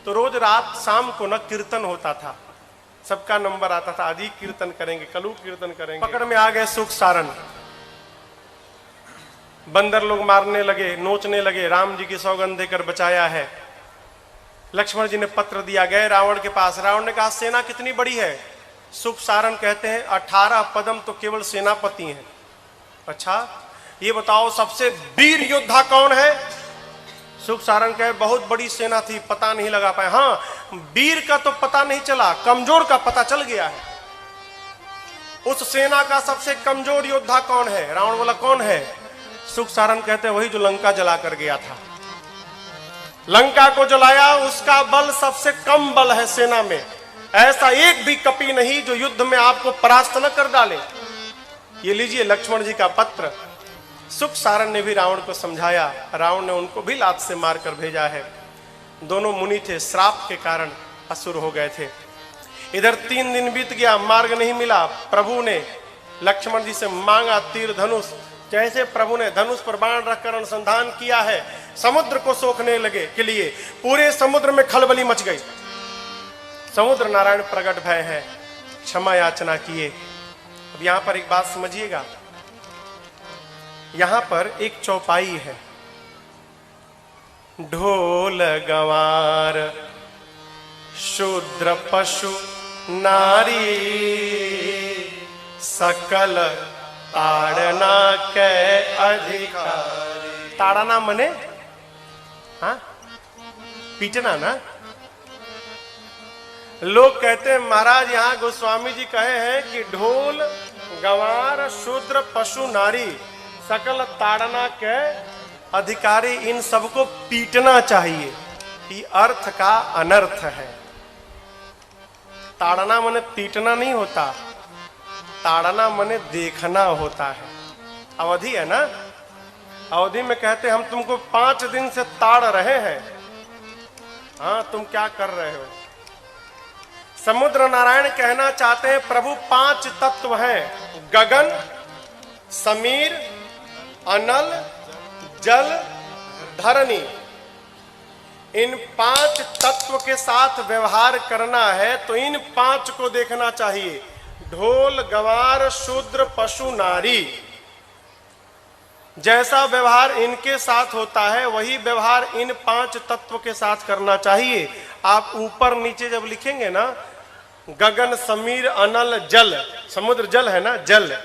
[SPEAKER 1] तो रोज रात शाम को न कीर्तन होता था, सबका नंबर आता था, आज ही कीर्तन करेंगे, कल कीर्तन करेंगे। पकड़ में आ गए सुख सारण। बंदर लोग मारने लगे, नोचने लगे। राम जी की सौगंध देकर बचाया है। लक्ष्मण जी ने पत्र दिया, गए रावण के पास। रावण ने कहा, सेना कितनी बड़ी है? सुख सारण कहते हैं 18 पदम तो केवल सेनापति हैं। अच्छा, ये बताओ सबसे वीर योद्धा कौन है? सुख सारण कहे, बहुत बड़ी सेना थी, पता नहीं लगा पाए। हाँ, वीर का तो पता नहीं चला, कमजोर का पता चल गया है। उस सेना का सबसे कमजोर योद्धा कौन है? रावण बोला, कौन है? सुख सारण कहते वही जो लंका जला कर गया था। लंका को जलाया, उसका बल सबसे कम बल है सेना में। ऐसा एक भी कपि नहीं जो युद्ध में आपको परास्त न कर डाले। ये लीजिए लक्ष्मण जी का पत्र। सुख सारण ने भी रावण को समझाया। रावण ने उनको भी लात से मारकर भेजा है। दोनों मुनि थे, श्राप के कारण असुर हो गए थे। इधर 3 दिन बीत गया, मार्ग नहीं मिला। प्रभु ने लक्ष्मण जी से मांगा तीर धनुष। जैसे प्रभु ने धनुष पर बाण रखकर अनुसंधान किया है, समुद्र को सोखने लगे के लिए पूरे समुद्र में खलबली मच गई। समुद्र नारायण प्रकट भय है। क्षमा याचना किए। अब यहां पर एक बात समझिएगा, यहां पर एक चौपाई है, ढोल गंवार शूद्र पशु नारी सकल ताड़ना के अधिकारी। ताड़ना मने हाँ पीटना ना। लोग कहते हैं महाराज यहां गोस्वामी जी कहे हैं कि ढोल गंवार शूद्र पशु नारी सकल ताड़ना के अधिकारी, इन सबको पीटना चाहिए। ये अर्थ का अनर्थ है। ताड़ना मने पीटना नहीं होता, ताड़ना मने देखना होता है। अवधि है ना, अवधि में कहते हम तुमको 5 दिन से ताड़ रहे हैं, हाँ तुम क्या कर रहे हो। समुद्र नारायण कहना चाहते हैं प्रभु 5 तत्व हैं, गगन, समीर, अनल, जल, धरणी। इन 5 तत्व के साथ व्यवहार करना है तो इन 5 को देखना चाहिए, ढोल गंवार शूद्र पशु नारी। जैसा व्यवहार इनके साथ होता है वही व्यवहार इन 5 तत्व के साथ करना चाहिए। आप ऊपर नीचे जब लिखेंगे ना, गगन समीर अनल जल, समुद्र जल है ना, जल,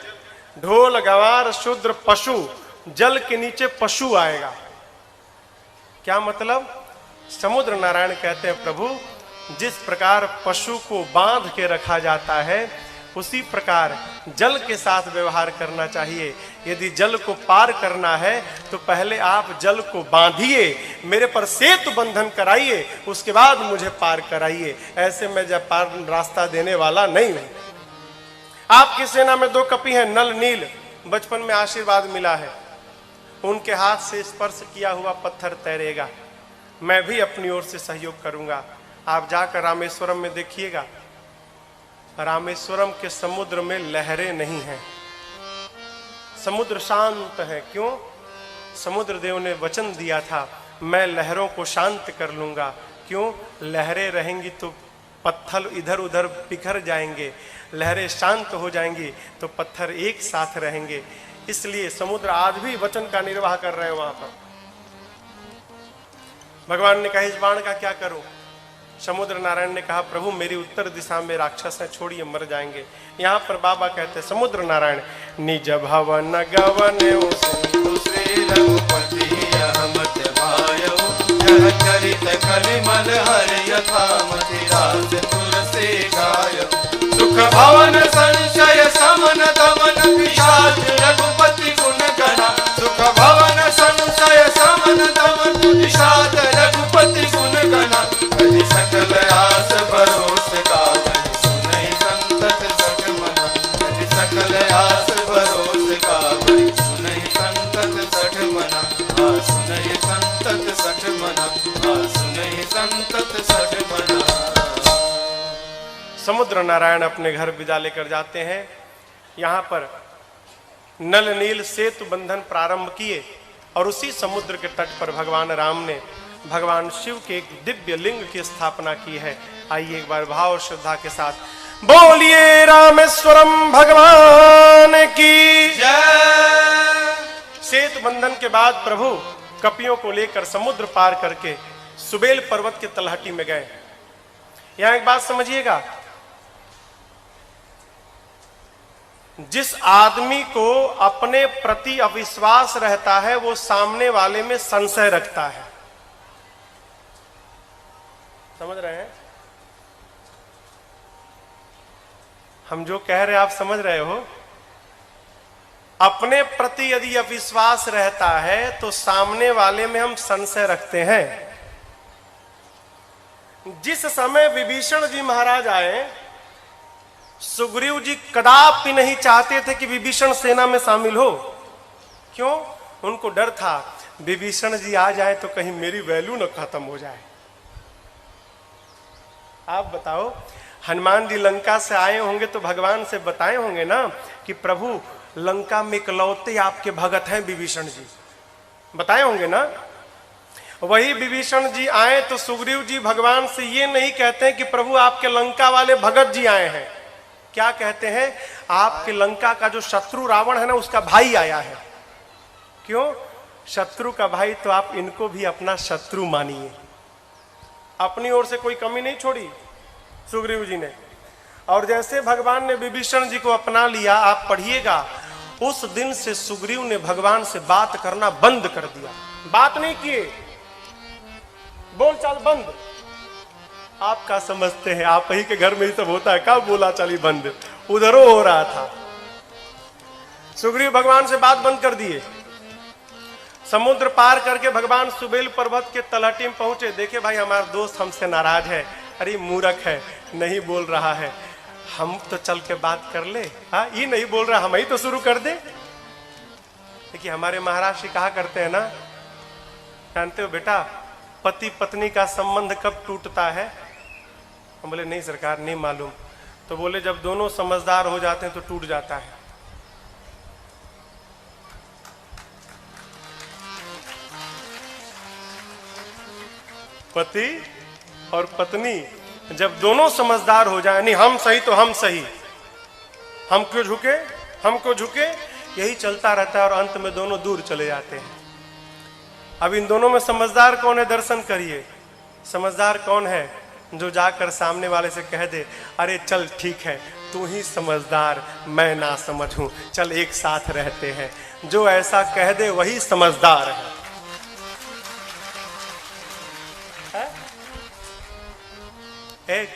[SPEAKER 1] ढोल गंवार शूद्र पशु, जल के नीचे पशु आएगा। क्या मतलब? समुद्र नारायण कहते हैं प्रभु जिस प्रकार पशु को बांध के रखा जाता है उसी प्रकार जल के साथ व्यवहार करना चाहिए। यदि जल को पार करना है तो पहले आप जल को बांधिए, मेरे पर सेतु बंधन कराइए, उसके बाद मुझे पार कराइए। ऐसे मैं जब पार रास्ता देने वाला नहीं हूं। आपकी सेना में 2 कपि हैं, नल नील, बचपन में आशीर्वाद मिला है, उनके हाथ से स्पर्श किया हुआ पत्थर तैरेगा। मैं भी अपनी ओर से सहयोग करूंगा। आप जाकर रामेश्वरम में देखिएगा, रामेश्वरम के समुद्र में लहरें नहीं हैं, समुद्र शांत है। क्यों? समुद्र देव ने वचन दिया था मैं लहरों को शांत कर लूंगा। क्यों? लहरें रहेंगी तो पत्थर इधर उधर बिखर जाएंगे, लहरें शांत हो जाएंगी तो पत्थर एक साथ रहेंगे। इसलिए समुद्र आज भी वचन का निर्वाह कर रहे हैं वहां पर। भगवान ने कहा इस बाण का क्या करूं? समुद्र नारायण ने कहा प्रभु मेरी उत्तर दिशा में राक्षस है, छोड़िए मर जाएंगे। यहाँ पर बाबा कहते समुद्र नारायण निज भवन गवन
[SPEAKER 2] श्री रघुपति अहमत भायो यह चरित कलिमल हर यथामति रास तुलसी गाय सुख भवन संशय समन दमन विषाद रघुपति गुण गणा सुख भवन संशय समन दमन विषाद रघुपति गुण गणा कहि सकल आस भरोस का सुनहि संतत सठ मना कहि सकल आस भरोस का सुनहि संतत सठ मना सुनहि संतत सठ मना सुनहि संतत सठ मना।
[SPEAKER 1] समुद्र नारायण अपने घर विदा लेकर जाते हैं। यहाँ पर नल नील सेतु बंधन प्रारंभ किए और उसी समुद्र के तट पर भगवान राम ने भगवान शिव के एक दिव्य लिंग की स्थापना की है। आइए एक बार भाव और श्रद्धा के साथ बोलिए रामेश्वरम भगवान की
[SPEAKER 2] जय।
[SPEAKER 1] सेतु बंधन के बाद प्रभु कपियों को लेकर समुद्र पार करके सुबेल पर्वत के तलहटी में गए। यहां एक बात समझिएगा, जिस आदमी को अपने प्रति अविश्वास रहता है वो सामने वाले में संशय रखता है। समझ रहे हैं हम जो कह रहे हैं? आप समझ रहे हो? अपने प्रति यदि अविश्वास रहता है तो सामने वाले में हम संशय रखते हैं। जिस समय विभीषण जी महाराज आए, सुग्रीव जी कदापि नहीं चाहते थे कि विभीषण सेना में शामिल हो। क्यों? उनको डर था विभीषण जी आ जाए तो कहीं मेरी वैल्यू न खत्म हो जाए। आप बताओ, हनुमान जी लंका से आए होंगे तो भगवान से बताए होंगे ना कि प्रभु लंका में इकलौते आपके भगत हैं विभीषण जी, बताए होंगे ना। वही विभीषण जी आए तो सुग्रीव जी भगवान से ये नहीं कहते हैं कि प्रभु आपके लंका वाले भगत जी आए हैं। क्या कहते हैं, आपके लंका का जो शत्रु रावण है ना, उसका भाई आया है। क्यों? शत्रु का भाई, तो आप इनको भी अपना शत्रु मानिए। अपनी ओर से कोई कमी नहीं छोड़ी सुग्रीव जी ने। और जैसे भगवान ने विभीषण जी को अपना लिया, आप पढ़िएगा, उस दिन से सुग्रीव ने भगवान से बात करना बंद कर दिया। बात नहीं किए, बोलचाल बंद। आप क्या समझते हैं, आप ही के घर में ही सब होता है, कब बोला चाली बंद? उधरों हो रहा था। सुग्रीव भगवान से बात बंद कर दिए। समुद्र पार करके भगवान सुबेल पर्वत के तलहटी में पहुंचे। देखे भाई हमारा दोस्त हमसे नाराज है, अरे मूर्ख है, नहीं बोल रहा है, हम तो चल के बात कर ले। हाँ, ये नहीं बोल रहा, हम ही तो शुरू कर दे। देखिए हमारे महाराज जी कहा करते हैं ना, जानते हो बेटा पति पत्नी का संबंध कब टूटता है? हम बोले नहीं सरकार, नहीं मालूम। तो बोले जब दोनों समझदार हो जाते हैं तो टूट जाता है। पति और पत्नी जब दोनों समझदार हो जाए, नहीं हम सही तो हम सही, हम क्यों झुके, हम क्यों झुके, यही चलता रहता है और अंत में दोनों दूर चले जाते हैं। अब इन दोनों में समझदार कौन है? दर्शन करिए। समझदार कौन है? जो जाकर सामने वाले से कह दे, अरे चल ठीक है, तू ही समझदार, मैं ना समझ हूं, चल एक साथ रहते हैं। जो ऐसा कह दे वही समझदार है।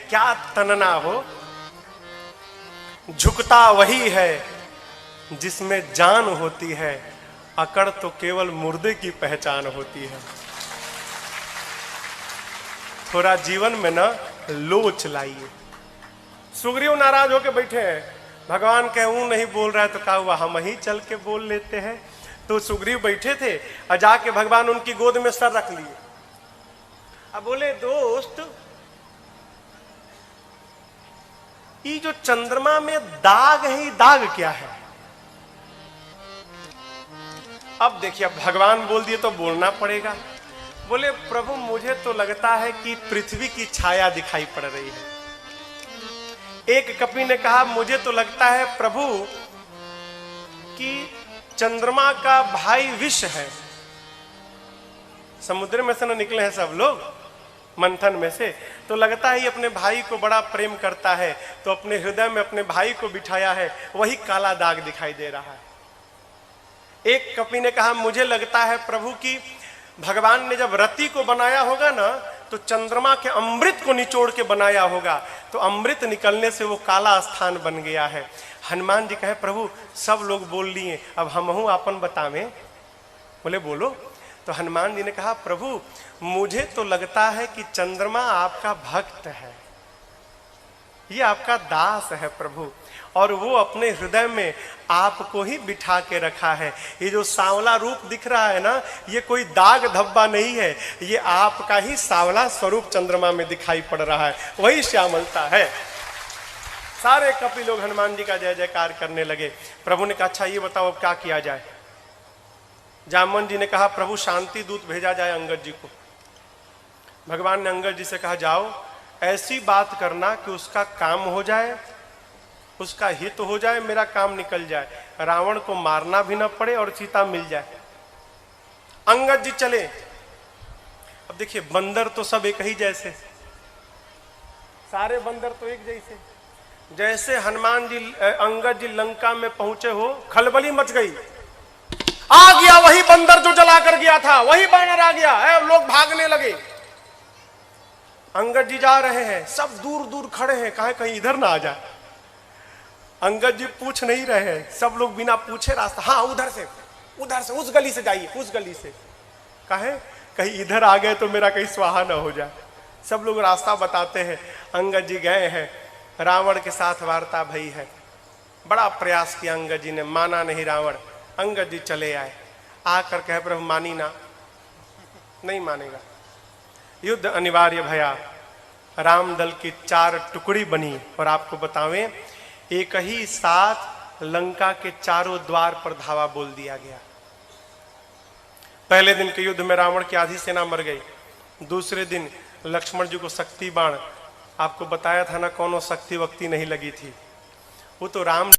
[SPEAKER 1] क्या तनना हो, झुकता वही है जिसमें जान होती है, अकड़ तो केवल मुर्दे की पहचान होती है। थोड़ा जीवन में ना लोच लाइए। सुग्रीव नाराज होके बैठे हैं, भगवान कहूं नहीं बोल रहा है, तो कहा हुआ हम ही चल के बोल लेते हैं। तो सुग्रीव बैठे थे और जाके भगवान उनकी गोद में सर रख लिए। अब बोले दोस्त, ये जो चंद्रमा में दाग है, ये दाग क्या है? अब देखिए, अब भगवान बोल दिए तो बोलना पड़ेगा। बोले प्रभु मुझे तो लगता है कि पृथ्वी की छाया दिखाई पड़ रही है। एक कपि ने कहा मुझे तो लगता है प्रभु कि चंद्रमा का भाई विष है। समुद्र में से न निकले हैं सब लोग, मंथन में से, तो लगता है ये अपने भाई को बड़ा प्रेम करता है, तो अपने हृदय में अपने भाई को बिठाया है, वही काला दाग दिखाई दे रहा है। एक कपि ने कहा मुझे लगता है प्रभु कि भगवान ने जब रति को बनाया होगा ना, तो चंद्रमा के अमृत को निचोड़ के बनाया होगा, तो अमृत निकलने से वो काला स्थान बन गया है। हनुमान जी कहे प्रभु सब लोग बोल लिए, अब हमहू आपन बतावें। बोले बोलो। तो हनुमान जी ने कहा प्रभु मुझे तो लगता है कि चंद्रमा आपका भक्त है, ये आपका दास है प्रभु, और वो अपने हृदय में आपको ही बिठा के रखा है। ये जो सांवला रूप दिख रहा है ना, ये कोई दाग धब्बा नहीं है, ये आपका ही सांवला स्वरूप चंद्रमा में दिखाई पड़ रहा है, वही श्यामलता है। सारे कपि लोग हनुमान जी का जय जयकार करने लगे। प्रभु ने कहा अच्छा ये बताओ अब क्या किया जाए? जामवन जी ने कहा प्रभु शांति दूत भेजा जाए अंगद जी को। भगवान ने अंगद जी से कहा जाओ ऐसी बात करना कि उसका काम हो जाए, उसका हित हो जाए, मेरा काम निकल जाए, रावण को मारना भी ना पड़े और सीता मिल जाए। अंगद जी चले। अब देखिए बंदर तो सब एक ही जैसे, सारे बंदर तो एक जैसे। जैसे हनुमान जी अंगद जी लंका में पहुंचे हो, खलबली मच गई। आ गया वही बंदर जो जला कर गया था, वही बानर आ गया, लोग भागने लगे। अंगद जी जा रहे हैं, सब दूर दूर खड़े हैं, कहे कहीं इधर ना आ जाए। अंगद जी पूछ नहीं रहे हैं, सब लोग बिना पूछे रास्ता, हाँ उधर से उस गली से जाइए, उस गली से। कहे कहीं इधर आ गए तो मेरा कहीं स्वाहा ना हो जाए। सब लोग रास्ता बताते हैं। अंगद जी गए हैं, रावण के साथ वार्ता भई है। बड़ा प्रयास किया अंगद जी ने, माना नहीं रावण। अंगद जी चले आए, आकर कहे प्रभु मानी ना, नहीं मानेगा। युद्ध अनिवार्य भया। राम दल की 4 टुकड़ी बनी, और आपको बतावें एक ही साथ लंका के चारों द्वार पर धावा बोल दिया गया। पहले दिन के युद्ध में रावण की आधी सेना मर गई। दूसरे दिन लक्ष्मण जी को शक्ति बाण, आपको बताया था ना, कोनो शक्ति वक्ति नहीं लगी थी। वो तो राम